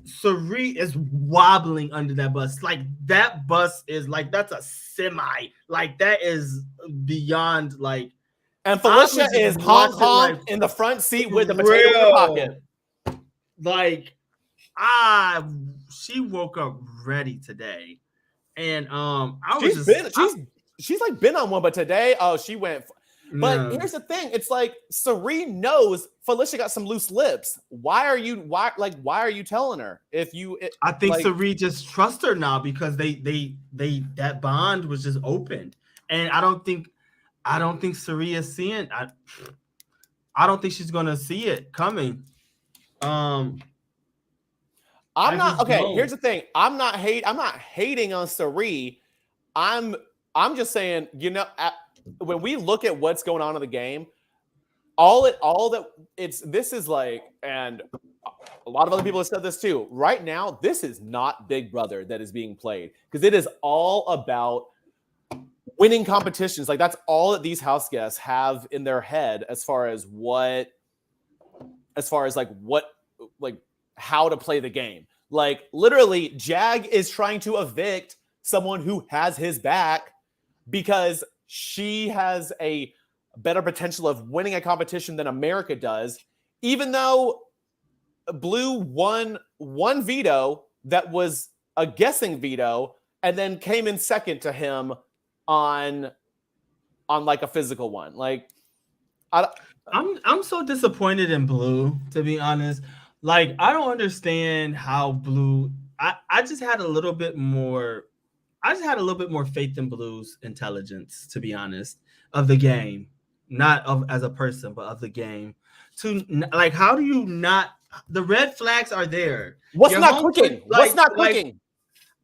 Sari is wobbling under that bus. Like that bus is like that's a semi. Like that is beyond like. And Felicia is honk in the front seat with the potato in the pocket. Like, she woke up ready today, and she's like been on one, but today, she went. But here's the thing: it's like Sari knows Felicia got some loose lips. Why are you telling her? I think Sari just trusts her now because they that bond was just opened, and I don't think Sari is seeing. I don't think she's gonna see it coming. I'm not okay. Here's the thing: I'm not hating on Sari. I'm just saying, when we look at what's going on in the game, this is like, and a lot of other people have said this too. Right now, this is not Big Brother that is being played because it is all about winning competitions. Like that's all that these house guests have in their head as far as how to play the game. Like literally, Jag is trying to evict someone who has his back because she has a better potential of winning a competition than America does, even though Blue won one veto that was a guessing veto and then came in second to him on like a physical one. Like I'm so disappointed in Blue, to be honest. Like I don't understand how Blue. I just had a little bit more faith in Blue's intelligence, to be honest, of the game, not of as a person, but of the game. To like, how do you not? The red flags are there. What's not cooking? What's not cooking?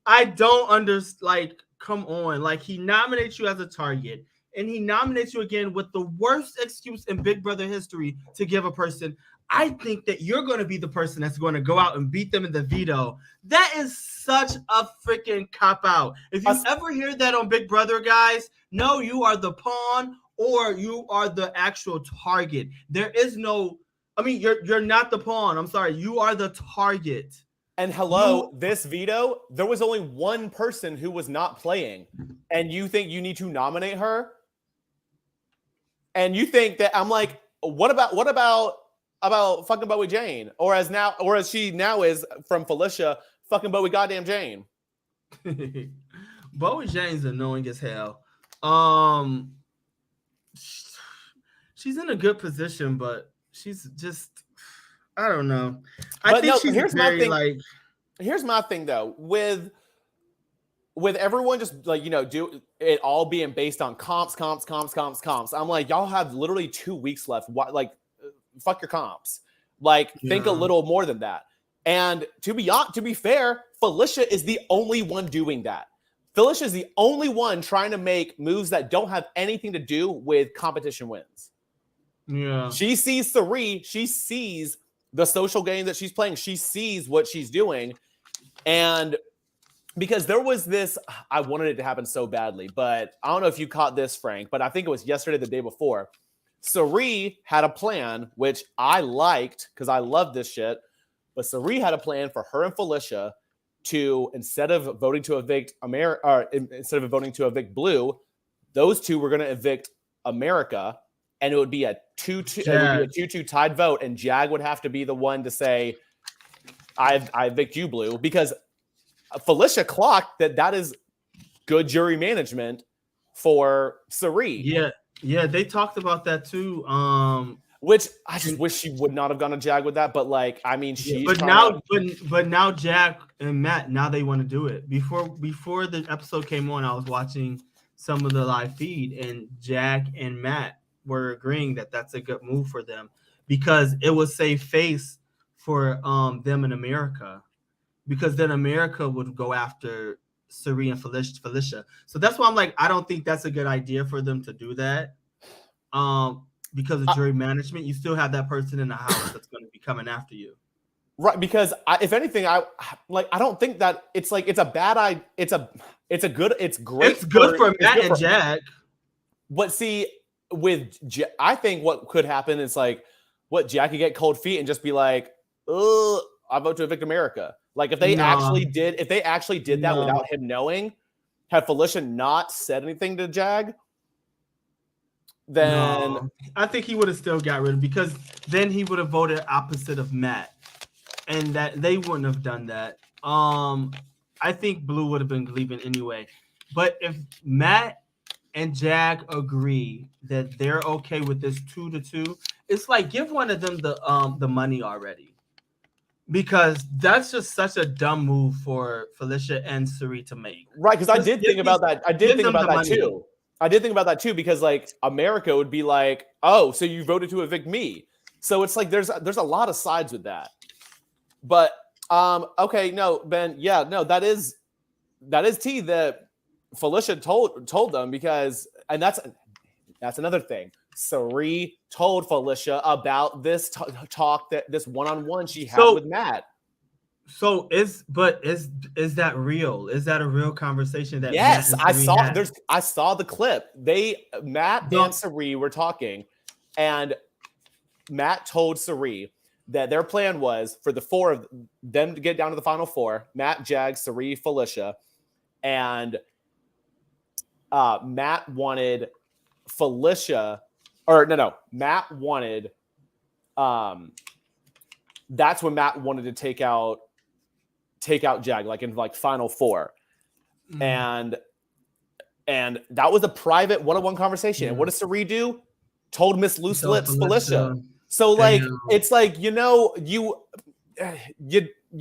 I don't understand. Like, come on. Like, he nominates you as a target, and he nominates you again with the worst excuse in Big Brother history to give a person, I think that you're going to be the person that's going to go out and beat them in the veto. That is such a freaking cop out. If you ever hear that on Big Brother, guys, no, you are the pawn or you are the actual target. There is no, I mean, you're not the pawn. I'm sorry. You are the target. And hello, this veto, there was only one person who was not playing. And you think you need to nominate her? And you think that I'm like, what about fucking Bowie Jane? Or as she now is from Felicia, fucking Bowie goddamn Jane. Bowie Jane's annoying as hell. She's in a good position, but she's just, I don't know. I think she's very, like. Here's my thing though, with everyone just like, do it all being based on comps. I'm like, y'all have literally 2 weeks left. Like, fuck your comps. Like, think a little more than that. And to be fair, Felicia is the only one doing that. Felicia is the only one trying to make moves that don't have anything to do with competition wins. Yeah. She sees Sari. She sees the social game that she's playing. She sees what she's doing. And because there was this, I wanted it to happen so badly, but I don't know if you caught this, Frank, but I think it was yesterday, the day before. Sari had a plan, which I liked because I love this shit. But Sari had a plan for her and Felicia to, instead of voting to evict Blue, those two were going to evict America, and it would be a 2-2 tied vote, and Jag would have to be the one to say, I evict you, Blue, because Felicia clocked that is good jury management for Sari. Yeah, they talked about that too. Which I just wish she would not have gone to Jag with that, but like, I mean, but now Jag and Matt, now they want to do it. Before the episode came on, I was watching some of the live feed, and Jag and Matt were agreeing that that's a good move for them because it would save face for them in America, because then America would go after Sari and Felicia. So that's why I'm like, I don't think that's a good idea for them to do that. Because of jury management, you still have that person in the house that's going to be coming after you. Right, because if anything, I don't think that it's like it's a bad idea. It's great. It's good for Matt and Jag. But see, I think what could happen is like, Jag could get cold feet and just be like, "Oh, I vote to evict America." Like if they actually did that without him knowing, had Felicia not said anything to Jag, then I think he would have still got rid of, because then he would have voted opposite of Matt, and that they wouldn't have done that. I think Blue would have been leaving anyway. But if Matt and Jag agree that they're okay with this 2-2, it's like, give one of them the money already, because that's just such a dumb move for Felicia and Sari to make. Right, because I did think about that. I did think about that too. I did think about that too, because like America would be like, "Oh, so you voted to evict me?" So it's like there's a lot of sides with that. But okay, no, Ben, yeah, no, that is tea that Felicia told them, because, and that's another thing. Sari told Felicia about this talk, that this one-on-one she had with Matt. So is that real? Is that a real conversation that? Yes, I saw the clip. Matt and Sari were talking, and Matt told Sari that their plan was for the four of them to get down to the final four: Matt, Jag, Sari, Felicia, and Matt wanted Felicia, or no, Matt wanted. That's when Matt wanted to take out Jag, like in like final four. And that was a private one-on-one conversation. And what does Sari do? Told Miss Loose Lips Felicia. So like, it's like, you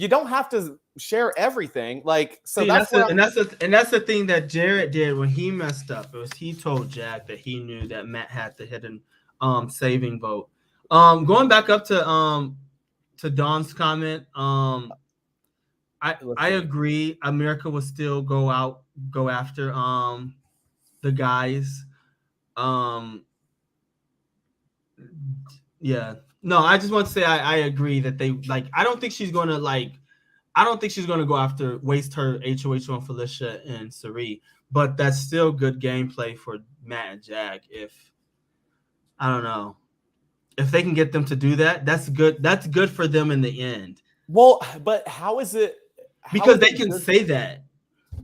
don't have to share everything. Like, so see, that's the thing that Jared did when he messed up. It was, he told Jag that he knew that Matt had the hidden saving vote. Going back up to Dawn's comment, I agree. America will still go after the guys. Yeah. No, I just want to say I agree that they like. I don't think she's gonna go after waste her HOH on Felicia and Cirie, but that's still good gameplay for Matt and Jack. If I don't know if they can get them to do that, that's good. That's good for them in the end. Well, but how is it? Because they can say that.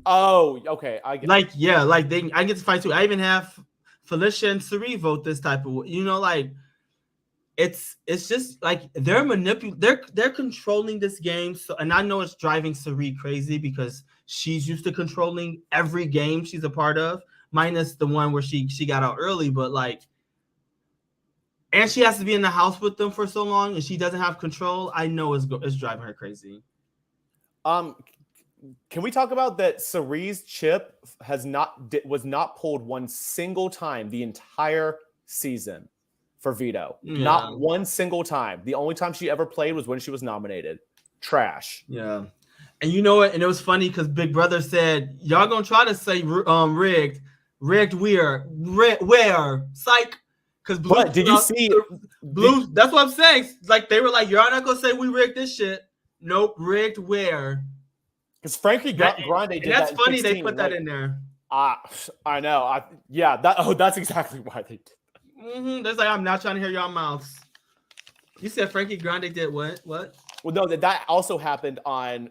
Oh, okay. I get I get to fight too. I even have Felicia and Cirie vote this type of, like it's just like they're controlling this game. So, and I know it's driving Cirie crazy because she's used to controlling every game she's a part of, minus the one where she got out early, but like, and she has to be in the house with them for so long, and she doesn't have control. I know it's driving her crazy. Can we talk about that? Cirie's chip was not pulled one single time the entire season for veto. Yeah. Not one single time. The only time she ever played was when she was nominated. Trash. Yeah. And you know what? And it was funny because Big Brother said, y'all gonna try to say rigged where psych. Because did you see Blue? That's what I'm saying. Like they were like, you're not gonna say we rigged this shit. Nope, rigged where? Because Frankie Grande did that. That's funny. 16, they put that in there. I know. That's exactly why they did. Mm-hmm. There's like, I'm not trying to hear your mouths. You said Frankie Grande did what? What? Well, no, that also happened on,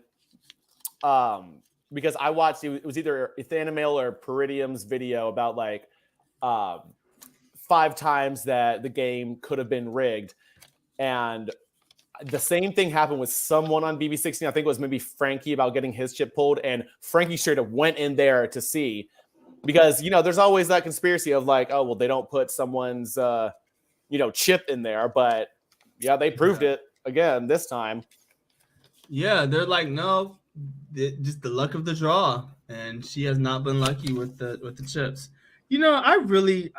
because I watched, it was either Ethanimail or Peridium's video about like 5 times that the game could have been rigged. And the same thing happened with someone on BB16. I think it was maybe Frankie about getting his chip pulled. And Frankie straight up went in there to see. Because, there's always that conspiracy of like, oh, well, they don't put someone's, chip in there. But, yeah, they proved it again this time. Yeah, they're like, no, just the luck of the draw. And she has not been lucky with the chips. I'm really,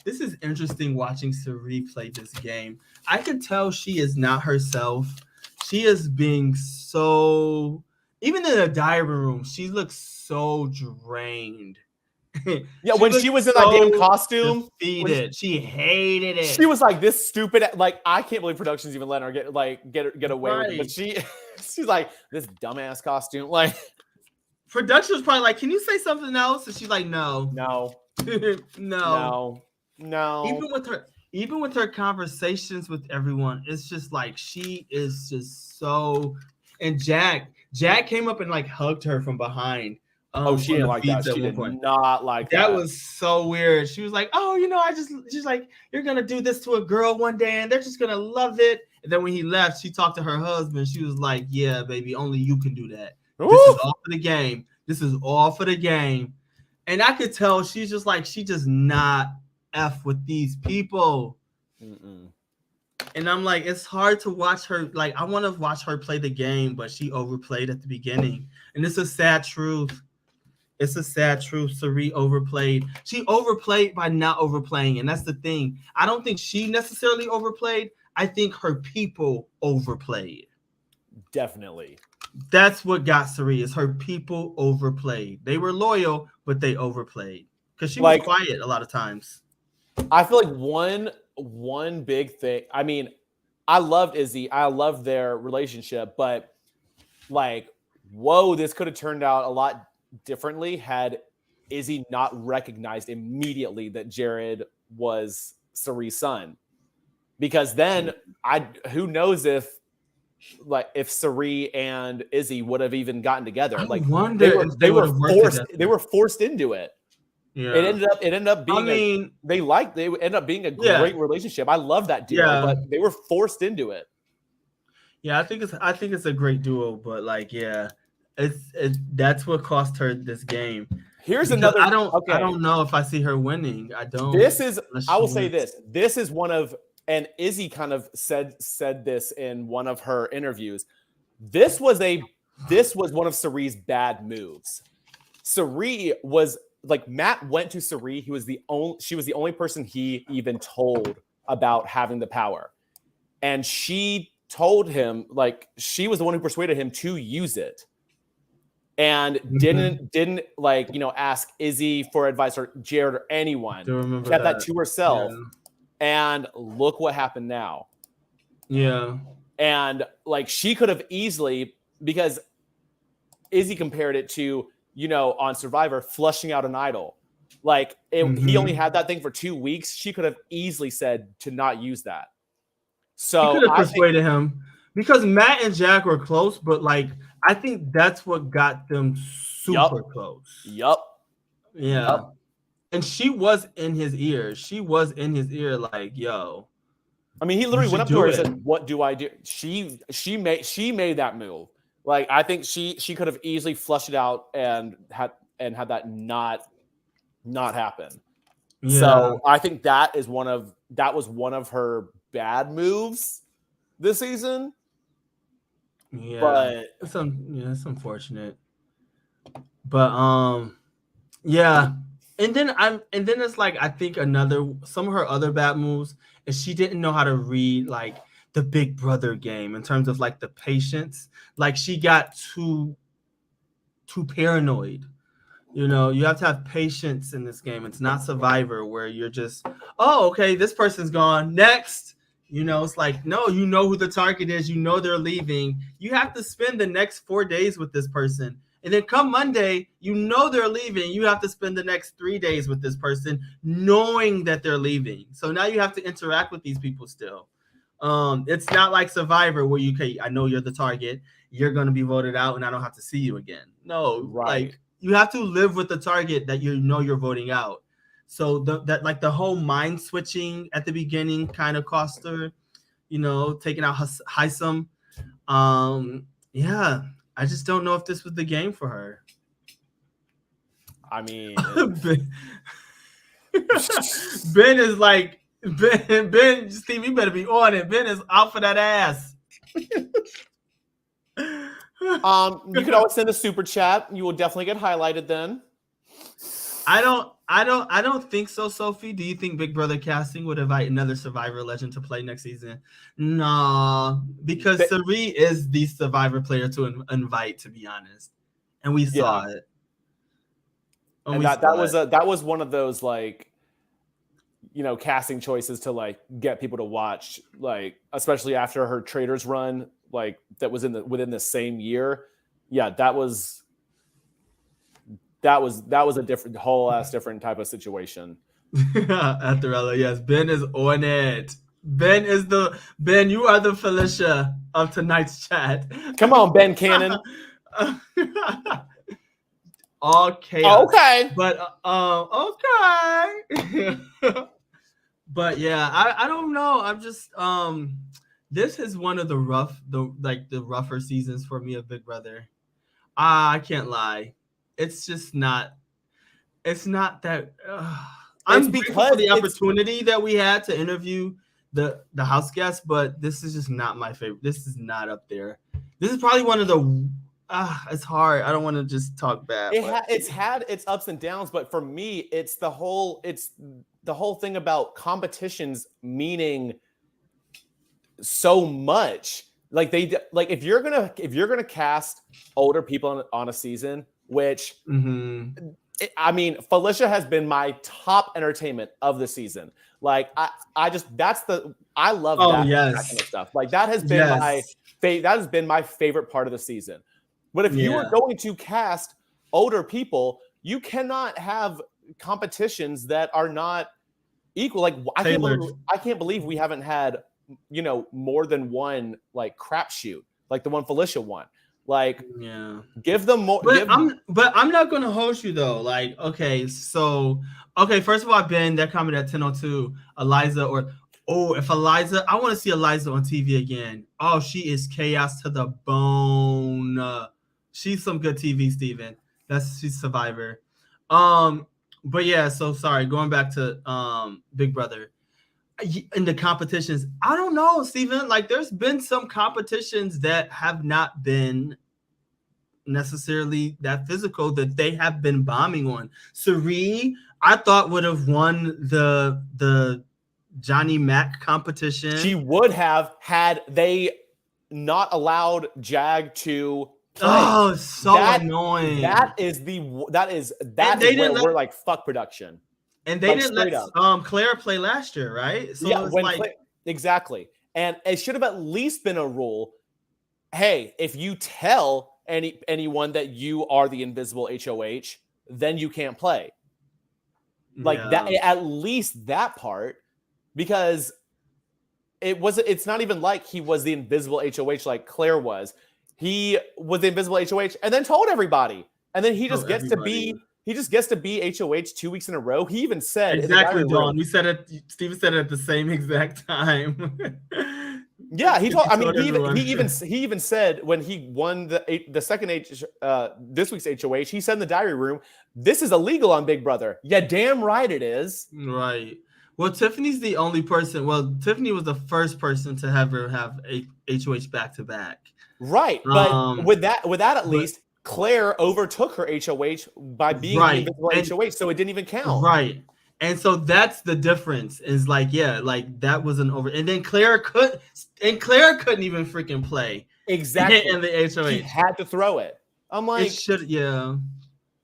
this is interesting watching Cirie play this game. I can tell she is not herself. She is being so... Even in the diary room, she looks so drained. Yeah, when she was in that damn costume, she hated it. She was like this stupid. Like I can't believe production's even letting her get away with it. But she's like this dumbass costume. Like production was probably like, "Can you say something else?" And she's like, "No, no." Even with her conversations with everyone, it's just like she is just so. And Jack came up and like hugged her from behind. She didn't like that. She did not like that. That was so weird. She was like, "Oh, she's like, you're gonna do this to a girl one day, and they're just gonna love it." And then when he left, she talked to her husband. She was like, "Yeah, baby, only you can do that. Ooh. This is all for the game. This is all for the game." And I could tell she's just like, she does not F with these people. Mm-mm. And I'm like, it's hard to watch her. Like, I want to watch her play the game, but she overplayed at the beginning. And it's a sad truth. It's a sad truth. Cirie overplayed. She overplayed by not overplaying. And that's the thing. I don't think she necessarily overplayed. I think her people overplayed. Definitely. That's what got Cirie, is her people overplayed. They were loyal, but they overplayed. Because she was quiet a lot of times. I feel like one big thing. I mean, I loved Izzy. I loved their relationship, but like, whoa, this could have turned out a lot differently had Izzy not recognized immediately that Jared was Cirie's son. Because then who knows if Cirie and Izzy would have even gotten together. They were forced into it. Yeah. It ended up being they ended up being a great relationship. I love that duo, but they were forced into it. Yeah, I think it's a great duo, but that's what cost her this game. Here's another. I don't know if I see her winning. I don't. I will say this. This is one of, and Izzy kind of said this in one of her interviews. This was one of Cirie's bad moves. Cirie was like, Matt went to Cirie. She was the only person he even told about having the power. And she told him, like, she was the one who persuaded him to use it. and didn't like, you know, ask Izzy for advice or Jared or anyone. Kept that to herself. Yeah. And look what happened now. Yeah. And like she could have easily, because Izzy compared it to, you know, on Survivor, flushing out an idol. Like he only had that thing for 2 weeks. She could have easily said to not use that. So she could have persuaded him, because Matt and Jack were close, but like I think that's what got them super close. Yup. Yeah. Yep. And she was in his ear. She was in his ear, like, yo. I mean, he literally went up to her and said, "What do I do?" She made that move. Like, I think she could have easily flushed it out and had that not happen. Yeah. So I think that was one of her bad moves this season. Yeah, but it's unfortunate. But yeah. And then it's like, I think some of her other bad moves is she didn't know how to read like the Big Brother game in terms of like the patience. Like she got too paranoid. You know, you have to have patience in this game. It's not Survivor where you're just, oh, okay, this person's gone. Next. You know, it's like, no, you know who the target is. You know they're leaving. You have to spend the next 4 days with this person. And then come Monday, you know they're leaving. You have to spend the next 3 days with this person knowing that they're leaving. So now you have to interact with these people still. It's not like Survivor where I know you're the target. You're going to be voted out and I don't have to see you again. No, right. Like you have to live with the target that you know you're voting out. So that like the whole mind switching at the beginning kind of cost her, you know, taking out Hisam. Yeah, I just don't know if this was the game for her. I mean, Ben is like, Ben, Steve, you better be on it. Ben is out for that ass. You could always send a super chat. You will definitely get highlighted then. I don't think so, Sophie. Do you think Big Brother casting would invite another Survivor legend to play next season? No, because Sari is the Survivor player to invite, to be honest, and we saw it. And that was one of those, like, you know, casting choices to like get people to watch, like especially after her Traders run, like that was within the same year. Yeah, that was a different different type of situation. Atharella, yes, Ben is on it. Ben, you are the Felicia of tonight's chat. Come on, Ben Cannon. All chaos. Okay. But okay. But yeah, I don't know. I'm just this is one of the rougher seasons for me of Big Brother. I can't lie. It's just not. It's not that. I'm because for the opportunity that we had to interview the house guests, but this is just not my favorite. This is not up there. This is probably one of the. It's hard. I don't want to just talk bad. It's had its ups and downs, but for me, it's the whole thing about competitions meaning so much. Like if you're gonna cast older people on a season, which I mean, Felicia has been my top entertainment of the season. Like I love that kind of stuff. Like that has been my favorite part of the season. But if you are going to cast older people, you cannot have competitions that are not equal. Like I can't believe we haven't had, you know, more than one like crapshoot like the one Felicia won. Like, give them more. But I'm not gonna host you though. Like, okay, first of all, Ben, that comment at 10:02, Eliza if Eliza, I want to see Eliza on TV again. Oh, she is chaos to the bone. She's some good TV, Steven. She's Survivor. But yeah, so sorry, going back to Big Brother. In the competitions, I don't know, Steven. Like, there's been some competitions that have not been necessarily that physical that they have been bombing on. Sari, I thought would have won the Johnny Mac competition. She would have had they not allowed Jag to Oh, so annoying. That is where we're like, fuck production. And they didn't let Claire play last year, right? So yeah, exactly. And it should have at least been a rule. Hey, if you tell anyone that you are the invisible HOH, then you can't play. Like that, at least that part, because it's not even like he was the invisible HOH like Claire was. He was the invisible HOH and then told everybody. And then he just gets to be HOH 2 weeks in a row. He even said exactly, Dawn. We said it. Steven said it at the same exact time. Yeah, he even said when he won the second this week's HOH, he said in the diary room, "This is illegal on Big Brother." Yeah, damn right it is. Right. Well, Tiffany's the only person. Well, Tiffany was the first person to ever have a HOH back to back. Right, but with that at least, Claire overtook her HOH by being the invisible HOH, so it didn't even count. Right. And so that's the difference. Is like, yeah, like that wasn't over. And then Claire couldn't even freaking play. Exactly. In the HOH. He had to throw it. I'm like,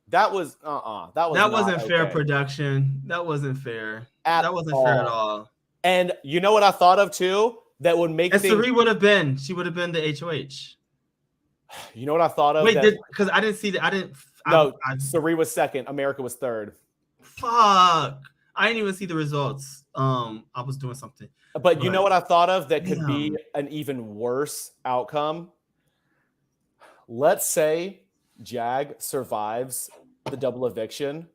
that was that wasn't fair production. That wasn't fair. That wasn't fair at all. And you know what I thought of too? That would make She would have been the HOH. You know what I thought of? Wait, because I didn't see that. Sari was second. America was third. Fuck. I didn't even see the results. I was doing something. But you know what I thought of that could be an even worse outcome? Let's say Jag survives the double eviction.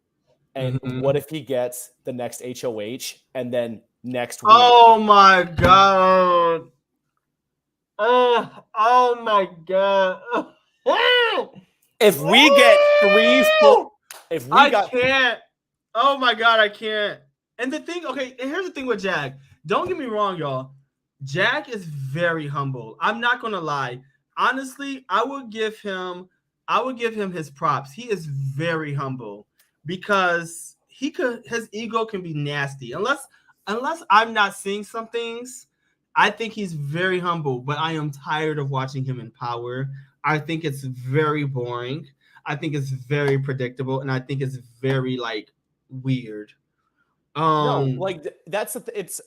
And what if he gets the next HOH and then next week? Oh my God. Oh my God. If we get 3 full, I can't. Oh my God, I can't. And the thing, and here's the thing with Jag. Don't get me wrong, y'all. Jag is very humble. I'm not gonna lie. Honestly, I would give him his props. He is very humble because his ego can be nasty. Unless I'm not seeing some things, I think he's very humble, but I am tired of watching him in power. I think it's very boring. I think it's very predictable, and I think it's very weird. It's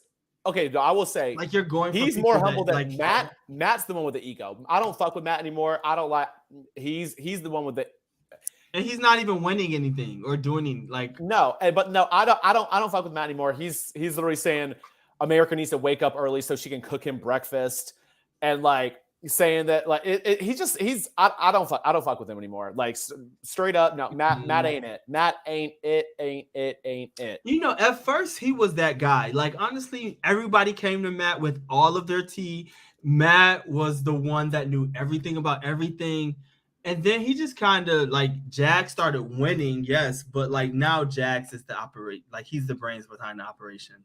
okay. I will say, you're going. He's more humble than Matt. Matt's the one with the ego. I don't fuck with Matt anymore. I don't like. He's the one with the. And he's not even winning anything or doing No, but no, I don't fuck with Matt anymore. He's literally saying America needs to wake up early so she can cook him breakfast, and saying that I don't fuck with him anymore. Straight up, no, Matt ain't it. Matt ain't it. You know, at first he was that guy. Honestly, everybody came to Matt with all of their tea. Matt was the one that knew everything about everything. And then he just kind of Jag started winning, yes, but now Jax is the he's the brains behind the operation.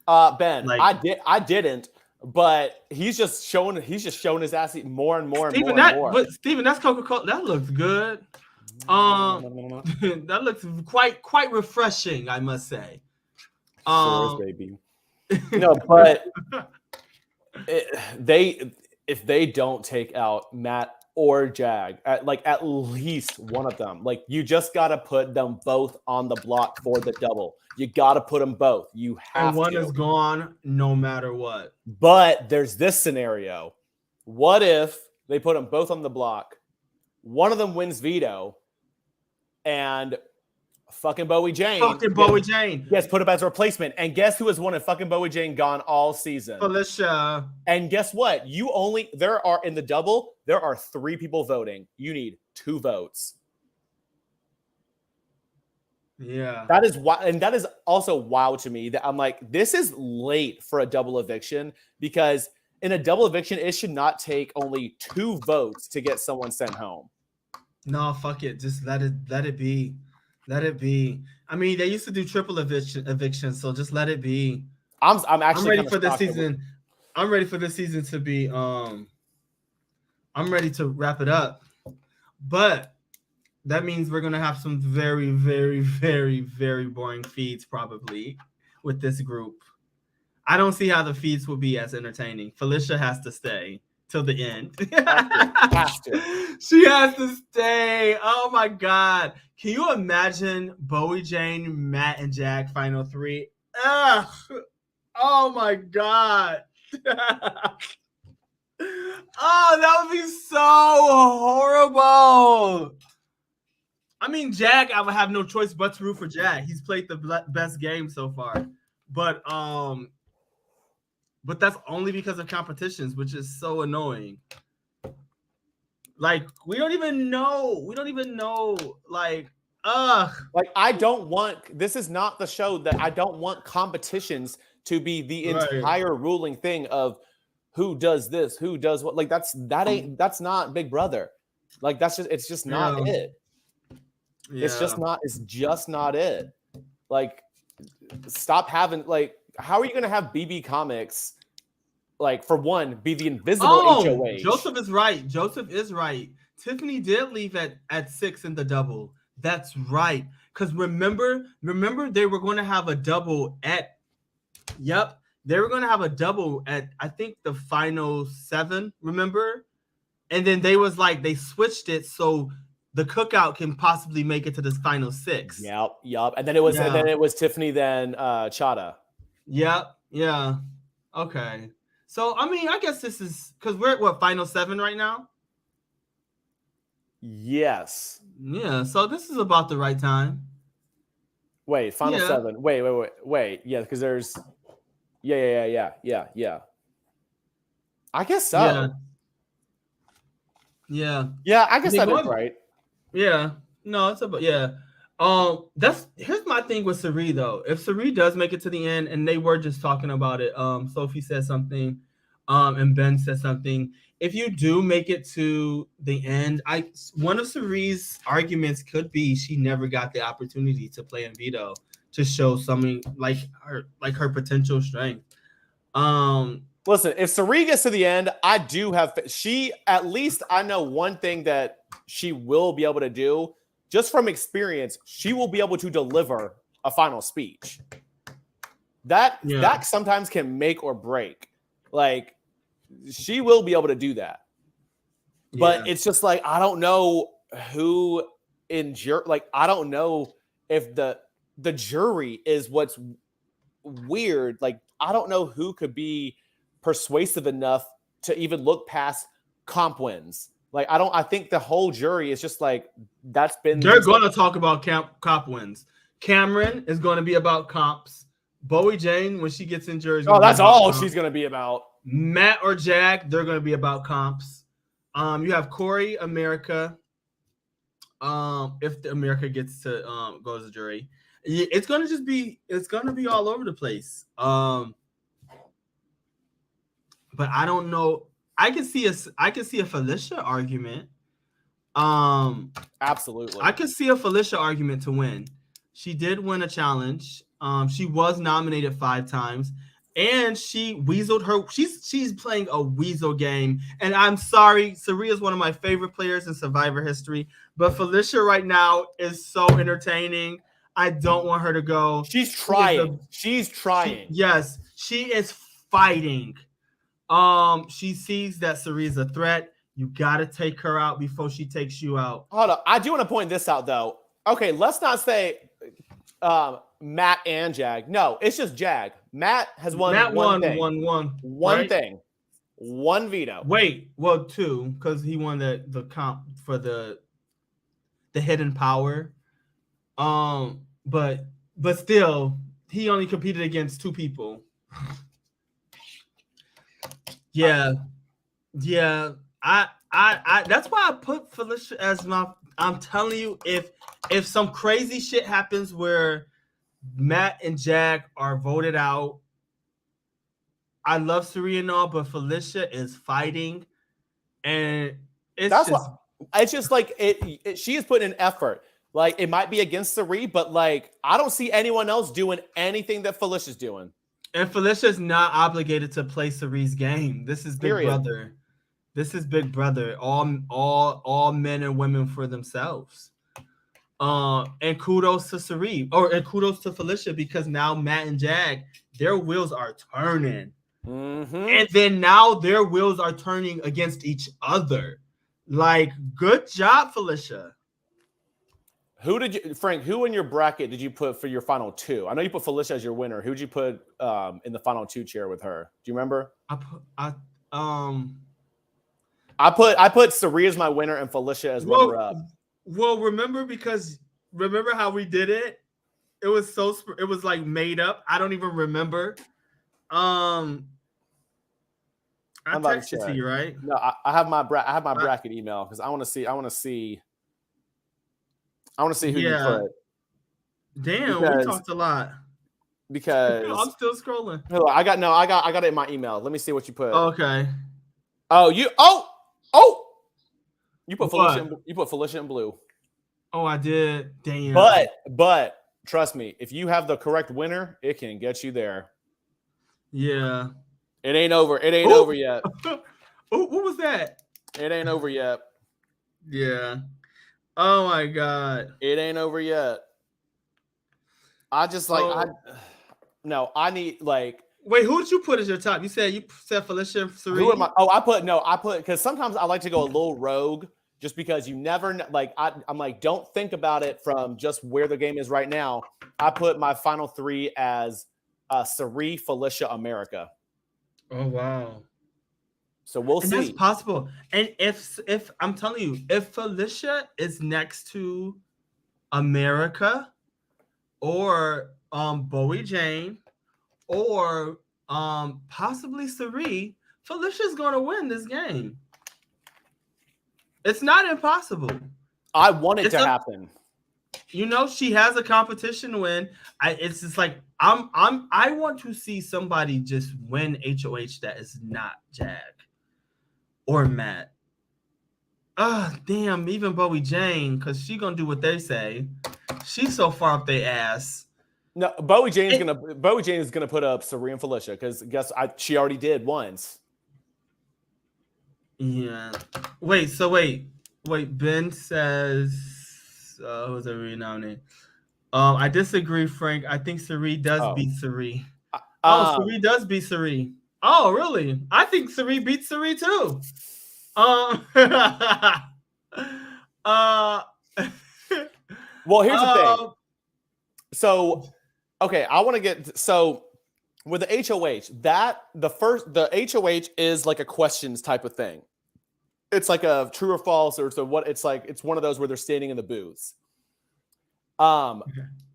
Ben, I didn't. But he's just showing his ass more and more and more. But Steven, that's Coca-Cola. That looks good. That looks quite refreshing, I must say. Baby. No, but if they don't take out Matt or Jag, at least one of them, you just got to put them both on the block for the double. You got to put them both. You have and one is gone no matter what. But there's this scenario. What if they put them both on the block? One of them wins veto, and fucking Bowie Jane. Gets put up as a replacement. And guess who has won a fucking Bowie Jane gone all season? Felicia. And guess what? In the double, there are 3 people voting. You need 2 votes. Yeah. That is why, and that is also wild to me that I'm this is late for a double eviction, because in a double eviction, it should not take only 2 votes to get someone sent home. No, fuck it. Just let it be. Let it be. I mean, they used to do triple eviction, so just let it be. I'm actually ready for this season. I'm ready for this season to be I'm ready to wrap it up. But that means we're gonna have some very, very, very, very boring feeds probably with this group. I don't see how the feeds will be as entertaining. Felicia has to stay. till the end. Has to. She has to stay. Oh my God. Can you imagine Bowie Jane, Matt, and Jack final 3? Ugh. Oh my God. Oh, that would be so horrible. I mean, Jack, I would have no choice but to root for Jack. He's played the best game so far. But that's only because of competitions, which is so annoying. Like, we don't even know. Like, Like, I don't want, this is not the show that I don't want competitions to be the entire ruling thing of who does this, who does what. Like, that's not Big Brother. Like, it's just not it. Yeah. It's just not it. Like, stop having, like, how are you going to have BB Comics, like, for one, be the invisible HOH? Joseph is right. Tiffany did leave at 6 in the double. That's right. Because remember they were going to have a double at, they were going to have a double at, I think, the final 7, remember? And then they switched it so the cookout can possibly make it to this final 6. Yep. And then it was Tiffany, then Chada. Yep. Yeah. Okay. So, I mean, I guess this is, because we're at final 7 right now? Yes. Yeah, so this is about the right time. Wait, final 7. Wait. Yeah, because there's, yeah. I guess so. Yeah. Yeah, I guess that is right. Yeah. No, it's about, here's my thing with Sari, though. If Sari does make it to the end, and they were just talking about it, Sophie said something, and Ben said something. If you do make it to the end, one of Sari's arguments could be she never got the opportunity to play in veto to show something like her potential strength. Listen, if Sari gets to the end, I do have at least I know one thing that she will be able to do, just from experience. She will be able to deliver a final speech. That sometimes can make or break. Like, she will be able to do that. But it's just like, I don't know who I don't know if the jury is what's weird. Like, I don't know who could be persuasive enough to even look past comp wins. Like, I think the whole jury is just like, they're going to talk about comp wins. Cameron is going to be about comps. Bowie Jane, when she gets in jury, that's all she's going to be about. Matt or Jack, they're going to be about comps. You have Corey, America. If the America gets to go to the jury, it's going to be all over the place. But I don't know. I can see a Felicia argument. Absolutely. I could see a Felicia argument to win. She did win a challenge. She was nominated 5 times. And she weaseled her. She's playing a weasel game. And I'm sorry, Sari is one of my favorite players in Survivor history. But Felicia right now is so entertaining. I don't want her to go. She's trying. Yes, she is fighting. She sees that Sari is a threat. You got to take her out before she takes you out. Hold up. I do want to point this out, though. Okay, let's not say Matt and Jag. No, it's just Jag. Matt has won one thing. One thing. One veto. Wait, well, 2, because he won the comp for the hidden power. But still, he only competed against 2 people. Yeah. I that's why I put Felicia as my. I'm telling you, if some crazy shit happens where Matt and Jack are voted out, I love Sari and all, but Felicia is fighting, and it's just like she is putting an effort. Like, it might be against Sari, but like, I don't see anyone else doing anything that Felicia's doing. And Felicia's not obligated to play Sari's game. This is Big Brother. This is Big Brother. All men and women for themselves. And kudos to Sari, and kudos to Felicia, because now Matt and Jag, their wheels are turning. And then now their wheels are turning against each other. Like, good job, Felicia. Who did you, Frank? Who in your bracket did you put for your final two? I know you put Felicia as your winner. Who'd you put in the final two chair with her? Do you remember? I put Sari as my winner and Felicia as runner up. Well, remember how we did it? It was like made up. I don't even remember. I texted to you, right? No, I have my bracket email because I want to see who you put. Damn, we talked a lot. Because I'm still scrolling. I got it in my email. Let me see what you put. Okay. Oh, you put Felicia. You put Felicia in blue. Oh, I did. Damn. But trust me, if you have the correct winner, it can get you there. Yeah. It ain't over. It ain't over yet. What was that? It ain't over yet. Yeah. Oh my God. It ain't over yet. I just I need like. Wait, who did you put as your top? You said Felicia 3. Who am I? Oh, I put because sometimes I like to go a little rogue just because you never know. Like I'm like, don't think about it from just where the game is right now. I put my final 3 as Sari, Felicia, America. Oh wow. So we'll see. That's possible. And if I'm telling you, if Felicia is next to America or Bowie Jane or possibly Sari, Felicia's gonna win this game. It's not impossible. I want it to happen. You know, she has a competition win. It's just like I want to see somebody just win HOH that is not Jag or Matt. Damn, even Bowie Jane, because she gonna do what they say. She's so far up their ass. No, Bowie Jane is gonna put up Sari and Felicia because she already did once. Yeah. Wait. Ben says. Who's a renowned? I disagree, Frank. I think Sari does beat Sari. Sari does beat Sari. Oh, really? I think Sari beats Sari too. Well, here's the thing. So, okay, I want to get with the HOH. The HOH is like a questions type of thing. It's like a true or false, or it's one of those where they're standing in the booths.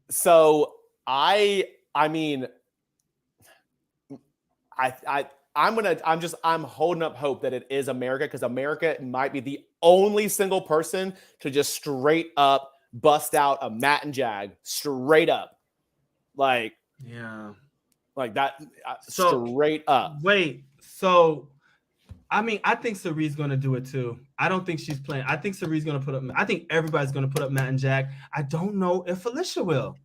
So I'm holding up hope that it is America because America might be the only single person to just straight up bust out a Matt and Jag straight up. Like, yeah, like that straight up. Wait, so I think Sari's going to do it too. I don't think she's playing. I think Sari's going to put up. I think everybody's going to put up Matt and Jag. I don't know if Felicia will.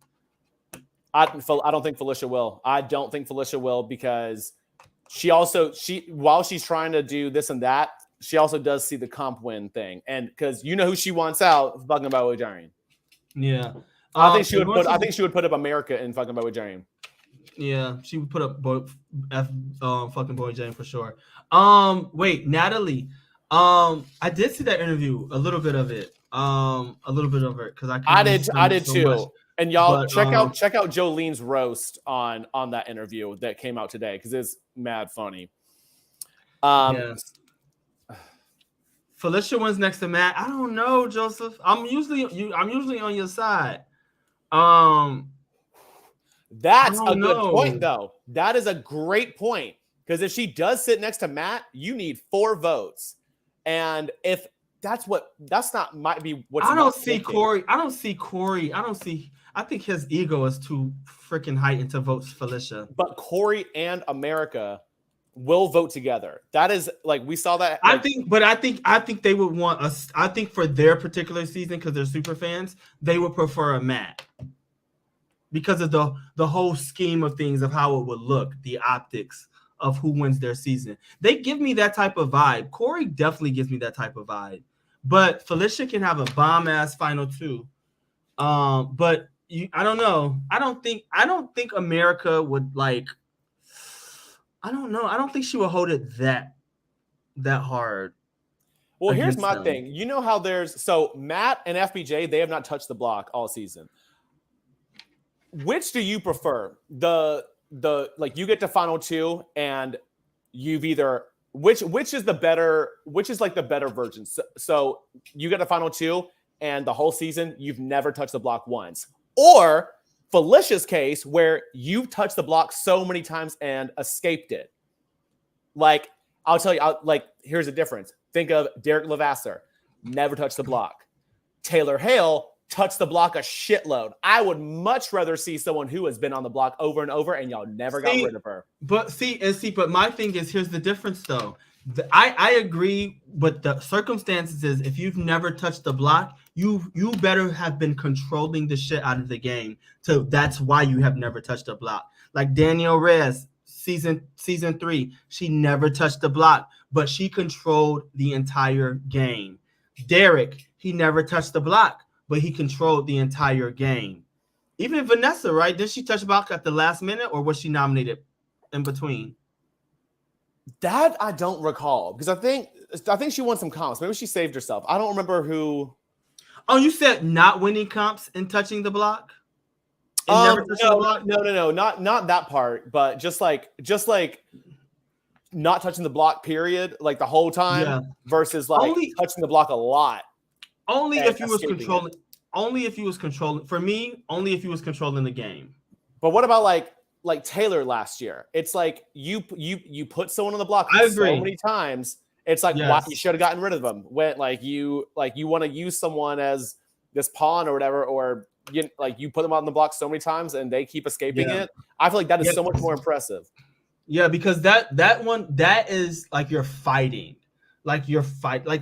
I don't think Felicia will. I don't think Felicia will because while she's trying to do this and that, she also does see the comp win thing, and because you know who she wants out, fucking Bowie Jane. Yeah, I think she would put up America in fucking Bowie Jane. Yeah, she would put up fucking Bowie Jane for sure. Wait, Natalie. I did see that interview, a little bit of it. Because I did too. Much. And y'all check out Jolene's roast on that interview that came out today because it's mad funny. Yes. Felicia wins next to Matt. I don't know, Joseph. I'm usually on your side. That's a good point, though. That is a great point because if she does sit next to Matt, you need 4 votes, and if might be what I don't see Corey. I think his ego is too freaking heightened to vote Felicia. But Corey and America will vote together. That is like we saw that. I think they would want us. I think for their particular season, because they're super fans, they would prefer a Matt because of the whole scheme of things of how it would look, the optics of who wins their season. They give me that type of vibe. Corey definitely gives me that type of vibe, but Felicia can have a bomb ass final too. But I don't know. I don't think America would like. I don't know. I don't think she will hold it that hard. Well, here's my thing. You know how so Matt and FBJ, they have not touched the block all season. Which do you prefer? The like you get to final two and you've either which is the better, which is like the better version. So you get to final two and the whole season you've never touched the block once. Or Felicia's case where you've touched the block so many times and escaped it. Like I'll tell you, here's the difference. Think of Derek Levasseur, never touched the block. Taylor Hale touched the block a shitload. I would much rather see someone who has been on the block over and over and y'all never got rid of her. But my thing is, here's the difference though. I agree, but the circumstances is if you've never touched the block, you better have been controlling the shit out of the game. So that's why you have never touched the block. Like Danielle Reyes, season 3, she never touched the block, but she controlled the entire game. Derek, he never touched the block, but he controlled the entire game. Even Vanessa, right? Did she touch the block at the last minute, or was she nominated in between? That I don't recall, because I think she won some comps. Maybe she saved herself. I don't remember who. Oh, you said not winning comps and touching the block? No, not that part, but just like not touching the block, period, like the whole time, versus like touching the block a lot. Only if you was controlling. Only if you was controlling. For me, only if you was controlling the game. But what about like Taylor last year? It's like you put someone on the block so many times. It's like why you should have gotten rid of them. When you want to use someone as this pawn or whatever, or you put them on the block so many times and they keep escaping it. I feel like that is so much more impressive. Yeah, because that one, that is like you're fighting. Like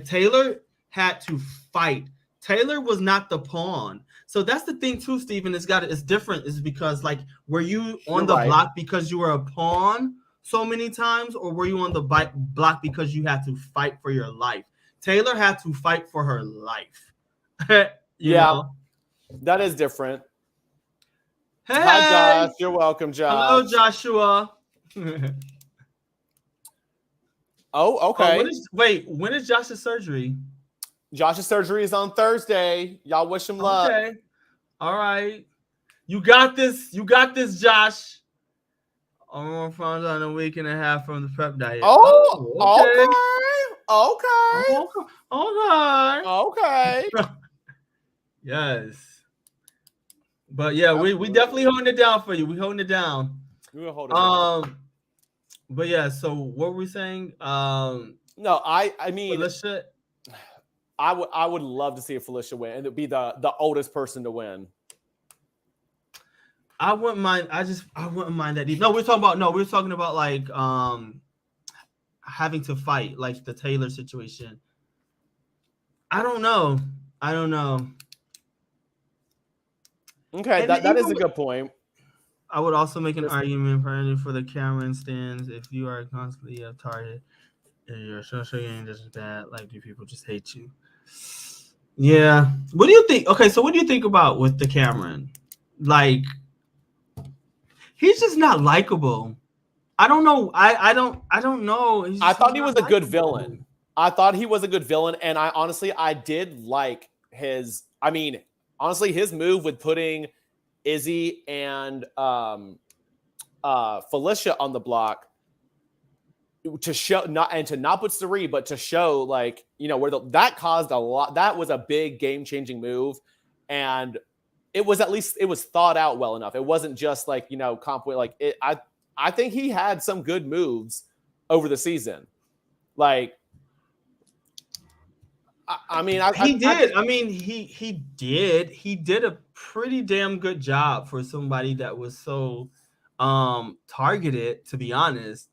Taylor had to fight. Taylor was not the pawn. So that's the thing too, Steven. It's different. Is because like, were you on the block because you were a pawn so many times, or were you on the block because you had to fight for your life? Taylor had to fight for her life. you know? That is different. Hey, hi Josh. You're welcome, Josh. Hello, Joshua. Oh, okay. When is Josh's surgery? Josh's surgery is on Thursday. Y'all wish him luck. Okay. All right. You got this. You got this, Josh. I'm gonna find out in a week and a half from the prep diet. Okay. Yes. But yeah, we definitely holding it down for you. We holding it down. We're holding it down. But yeah, so what were we saying? No, I mean, Felicia. I would love to see Felicia win, and it'd be the oldest person to win. I wouldn't mind. I wouldn't mind that. No, we're talking about like having to fight, like the Taylor situation. I don't know. Okay, that is a good point. I would also make an argument for the Cameron stands. If you are constantly a target and your social game is bad, like, do people just hate you? Yeah. What do you think? Okay, so what do you think about with the Cameron? Like, he's just not likable. I don't know. I don't know. I thought he was a good villain. I thought he was a good villain, and I did like his. I mean, honestly, his move with putting Izzy and Felicia on the block to show not put Sari, but to show like, you know, that caused a lot. That was a big game-changing move, and it was thought out well enough. It wasn't just like, you know, I think he had some good moves over the season. Like, he did a pretty damn good job for somebody that was so targeted, to be honest.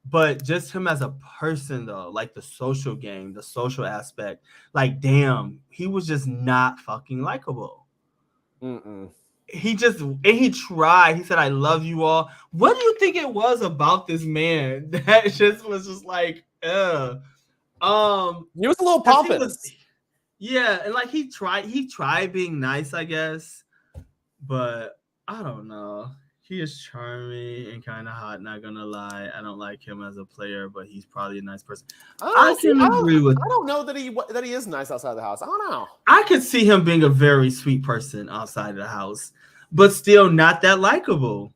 But just him as a person, though, like the social game, the social aspect, like, damn, he was just not fucking likable. He tried. He said, "I love you all." What do you think it was about this man that just was just like, he was a little pompous. Yeah, and like he tried being nice, I guess, but I don't know. He is charming and kind of hot. Not gonna lie, I don't like him as a player, but he's probably a nice person. I don't know that he is nice outside the house. I don't know. I could see him being a very sweet person outside of the house, but still not that likable.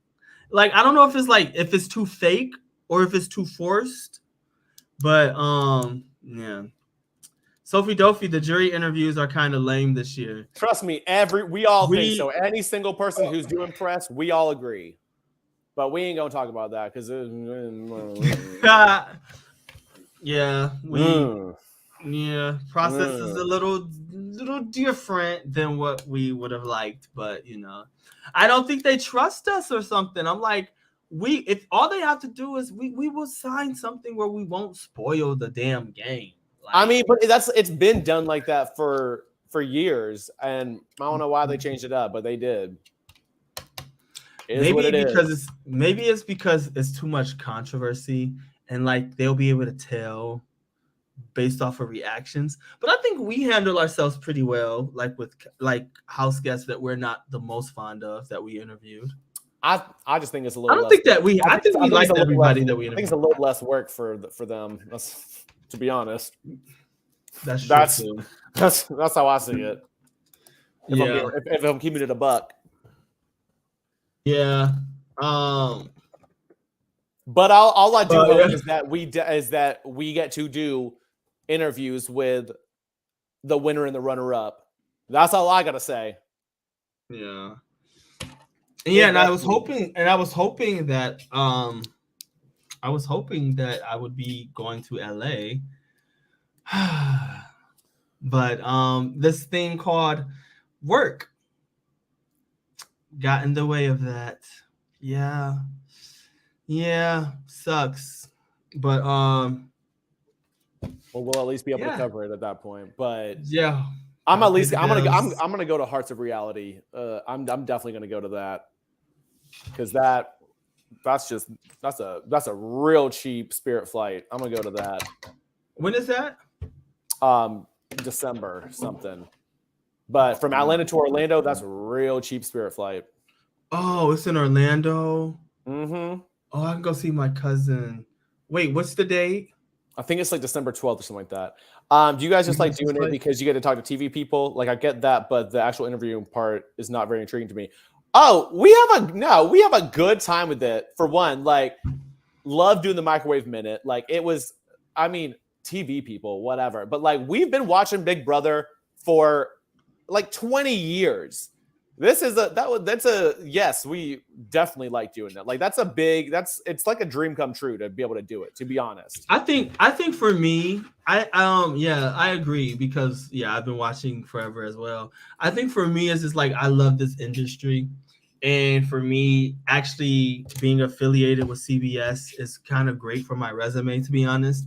Like I don't know if it's too fake or if it's too forced, but yeah. Sophie Dophie, the jury interviews are kind of lame this year. Trust me, we all think so. Any single person who's doing press, we all agree. But we ain't gonna talk about that because process is a little different than what we would have liked, but I don't think they trust us or something. I'm like, if all they have to do is we will sign something where we won't spoil the damn game. Like, I mean, but it's been done like that for years, and I don't know why they changed it up, but they did. Maybe it's because it's too much controversy, and like they'll be able to tell based off of reactions. But I think we handle ourselves pretty well, like with like house guests that we're not the most fond of that we interviewed. I just think it's a little. I think we like everybody that we interviewed. I think it's a little less work for them. To be honest, that's how I see it. If I'm keeping it a buck. Yeah. But all I do hope is that we get to do interviews with the winner and the runner-up. That's all I gotta say. Yeah. Yeah, and I was hoping that I would be going to LA. But this thing called work got in the way of that. Yeah, sucks. But well, we'll at least be able to cover it at that point. But yeah, I'm gonna go to Hearts of Reality. I'm definitely gonna go to that because that's a real cheap Spirit flight. I'm gonna go to that. When is that? December something. But from Atlanta to Orlando, that's a real cheap Spirit flight. Oh, it's in Orlando. Mm-hmm. Oh, I can go see my cousin. Wait, what's the date? I think it's like December 12th or something like that. Do you guys just like doing it because you get to talk to TV people? Like I get that, but the actual interviewing part is not very intriguing to me. Oh, we have a good time with it. For one, like love doing the microwave minute. Like it was, I mean, TV people, whatever. But like we've been watching Big Brother for like 20 years. Yes, we definitely like doing that. Like it's like a dream come true to be able to do it, to be honest. I think for me, I agree because I've been watching forever as well. I think for me it's just like I love this industry. And for me, actually being affiliated with CBS is kind of great for my resume, to be honest.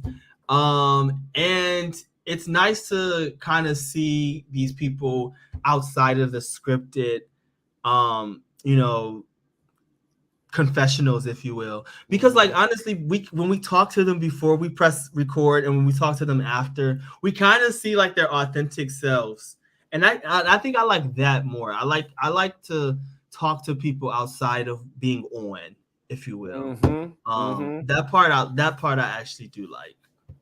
And it's nice to kind of see these people outside of the scripted, confessionals, if you will, because like honestly, when we talk to them before we press record and when we talk to them after, we kind of see like their authentic selves, and I think I like that more. I like to talk to people outside of being on, if you will. That part I actually do like.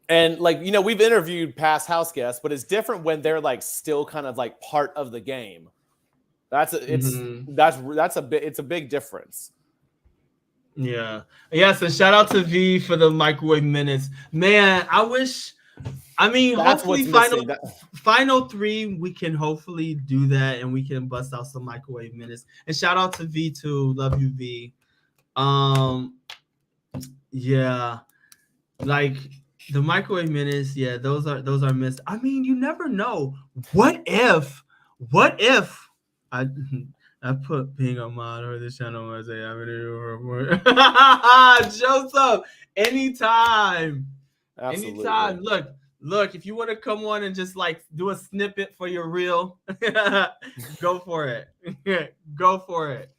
And like, we've interviewed past house guests, but it's different when they're like still kind of like part of the game. It's a big difference. Yeah. So shout out to V for the microwave minutes. Man, hopefully final 3 we can hopefully do that and we can bust out some microwave minutes. And shout out to V too. Love you, V. Like the microwave minutes, those are missed. I mean, you never know. What if I put being a mod or this channel as a avenue Joseph, anytime. Absolutely. Anytime. Look, if you want to come on and just like do a snippet for your reel, go for it. Go for it.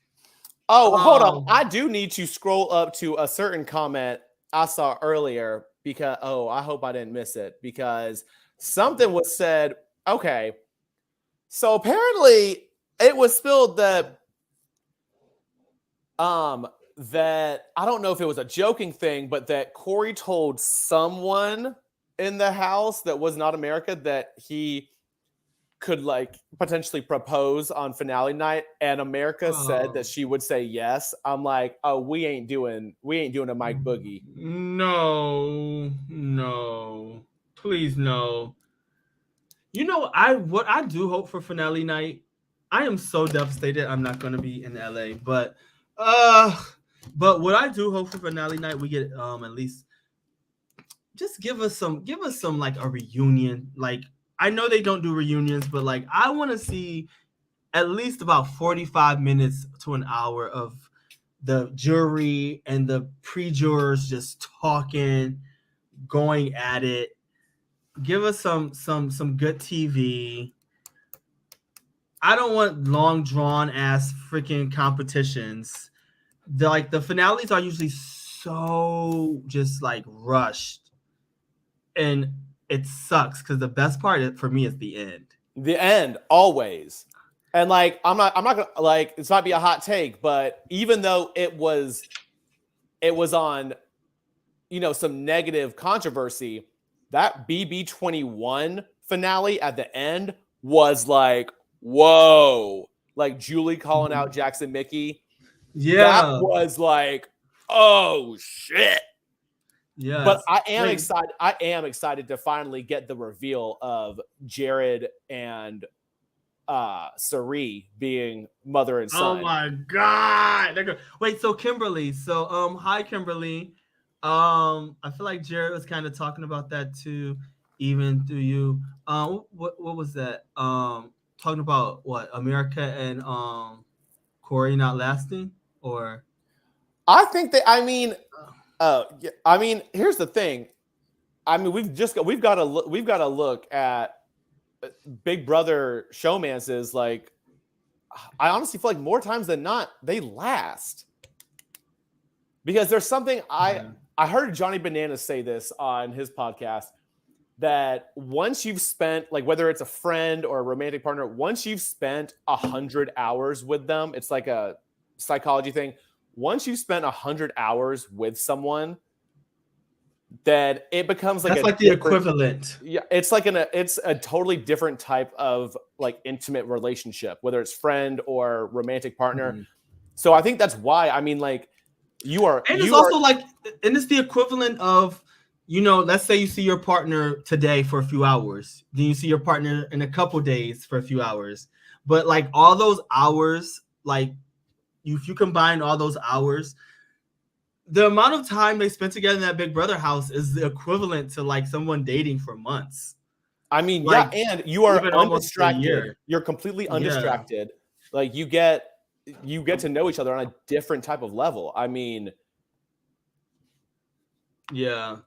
Oh, hold on. I do need to scroll up to a certain comment I saw earlier because I hope I didn't miss it because something was said. Okay. So apparently it was spilled that that I don't know if it was a joking thing, but that Corey told someone in the house that was not America that he could like potentially propose on finale night, and America said that she would say yes. I'm like, oh, we ain't doing a Mike Boogie. No, please no. You know, what I do hope for finale night. I am so devastated I'm not going to be in LA, but what I do hope for finale night, we get at least just give us some like a reunion. Like, I know they don't do reunions, but like I want to see at least about 45 minutes to an hour of the jury and the pre-jurors just talking, going at it. Give us some good TV. I don't want long drawn ass freaking competitions. The finales are usually so just like rushed, and it sucks because the best part for me is the end. The end always. And like I'm not gonna like, this might be a hot take, but even though it was on, you know, some negative controversy, that BB21 finale at the end was like, whoa, like Julie calling out Jackson Mickey. Yeah, that was like, oh shit. Yeah, but I am excited. I am excited to finally get the reveal of Jared and Sari being mother and son. Oh my god! Wait, so Kimberly. So hi Kimberly. I feel like Jared was kind of talking about that too, even through you. What was that? Talking about what, America and Corey not lasting, or? I think that, I mean, here's the thing. I mean, we've got to look at Big Brother showmances. Like, I honestly feel like more times than not they last, because there's something I heard Johnny Bananas say this on his podcast, that once you've spent, like, whether it's a friend or a romantic partner, once you've spent 100 hours with them, it's like a psychology thing. Once you've spent 100 hours with someone, then it becomes like, that's like the equivalent. Yeah, it's like it's a totally different type of like intimate relationship, whether it's friend or romantic partner. Mm-hmm. So I think that's why, I mean, like, and it's the equivalent of, you know, let's say you see your partner today for a few hours, then you see your partner in a couple days for a few hours, but like all those hours, like if you combine all those hours, the amount of time they spent together in that Big Brother house is the equivalent to like someone dating for months. I mean, like, yeah, and you are undistracted. You're completely undistracted. Yeah. Like you get to know each other on a different type of level. I mean, yeah.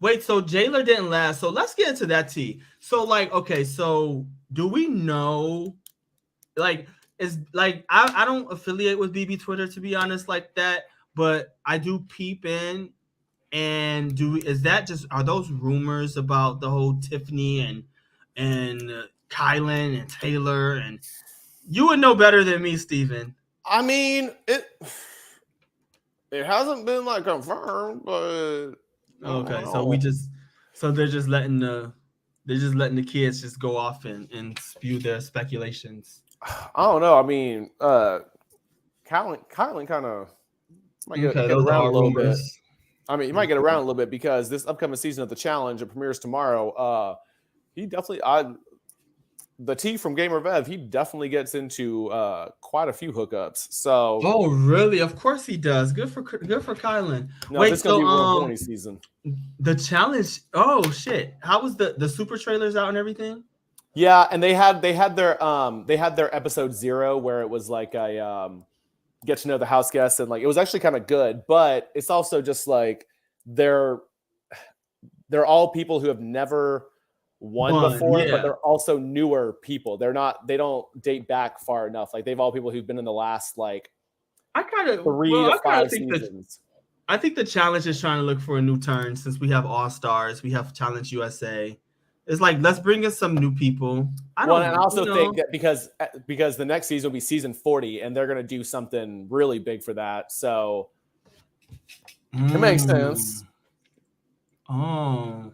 Wait, so Jailer didn't last. So let's get into that tea. So like, okay, so do we know, like, is like, I don't affiliate with BB Twitter, to be honest, like that, but I do peep in. And are those rumors about the whole Tiffany and Kylan and Taylor? And you would know better than me, Steven. I mean, it hasn't been like confirmed, but okay, so they're just letting the kids just go off and spew their speculations. I don't know. I mean, Kylan kind of might get around a little bit. I mean, you might get around a little bit because this upcoming season of The Challenge, it premieres tomorrow. He definitely, the T from Gamer Vev, he definitely gets into quite a few hookups. So, oh really? Of course he does. Good for Kylan. No, wait, this is gonna be real horny season. The Challenge. Oh shit! How was the super trailers out and everything? Yeah, and they had their episode 0 where it was like a get to know the house guests, and like it was actually kind of good, but it's also just like they're all people who have never won before, yeah. But they're also newer people. They don't date back far enough. Like they've all people who've been in the last like 3 to 5 seasons. I think the Challenge is trying to look for a new turn, since we have All Stars, we have Challenge USA. It's like, let's bring in some new people. And I also think that because the next season will be season 40, and they're going to do something really big for that. So it makes sense. Oh,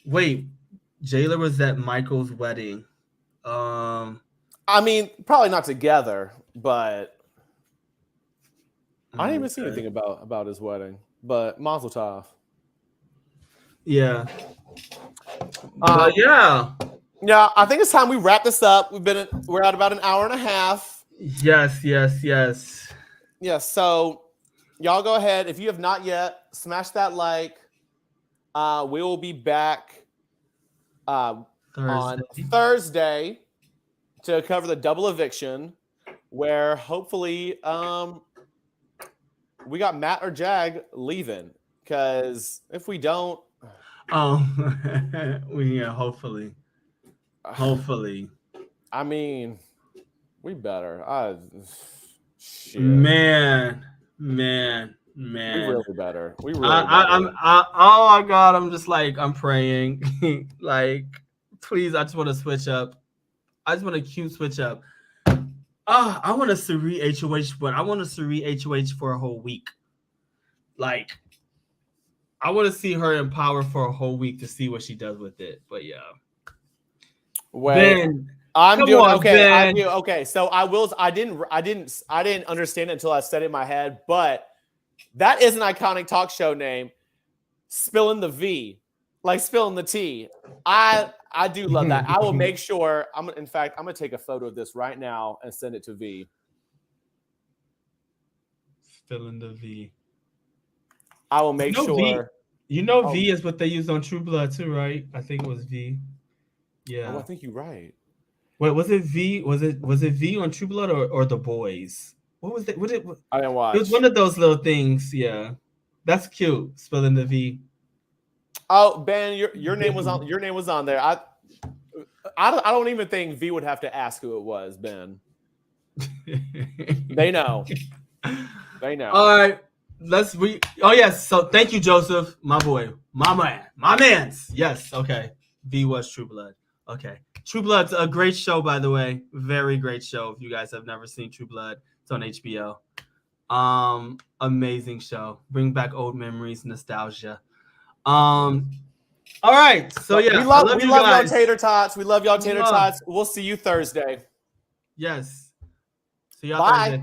wait, Jayla was at Michael's wedding. I mean, probably not together, but I didn't even see anything about his wedding. But Mazel Tov. Yeah. Yeah, I think it's time we wrap this up. We're at about an hour and a half. Yes. Yeah, so y'all go ahead. If you have not yet, smash that like. We will be back on Thursday to cover the double eviction, where hopefully we got Matt or Jag leaving. Because if we don't, hopefully. I mean, we better. Shit. Man. We really better. We really. Oh my God! I'm just like, I'm praying. Like, please, I just want to switch up. I just want a cute switch up. I want a Suri HOH, but I want a Suri HOH for a whole week. Like, I want to see her in power for a whole week to see what she does with it. But yeah. Ben, I'm doing okay. I do okay. So I didn't understand it until I said it in my head, but that is an iconic talk show name. Spilling the V, like spilling the tea. I do love that. I will make sure. In fact, I'm gonna take a photo of this right now and send it to V. Spilling the V. I will make sure. V is what they used on True Blood too, right? I think it was V. Yeah. Oh, I think you're right. Wait, was it V? Was it V on True Blood or The Boys? What was it? I didn't watch. It was one of those little things. Yeah, that's cute. Spelling the V. Oh, Ben, your name was on. Your name was on there. I don't even think V would have to ask who it was, Ben. They know. They know. All right. Oh yes. So thank you, Joseph, my boy, my man's. Yes. Okay. V was True Blood. Okay. True Blood's a great show, by the way. Very great show. If you guys have never seen True Blood, it's on HBO. Amazing show. Bring back old memories, nostalgia. All right. So yeah, we love y'all tater tots. We love y'all tater tots. We'll see you Thursday. Yes. See y'all Thursday.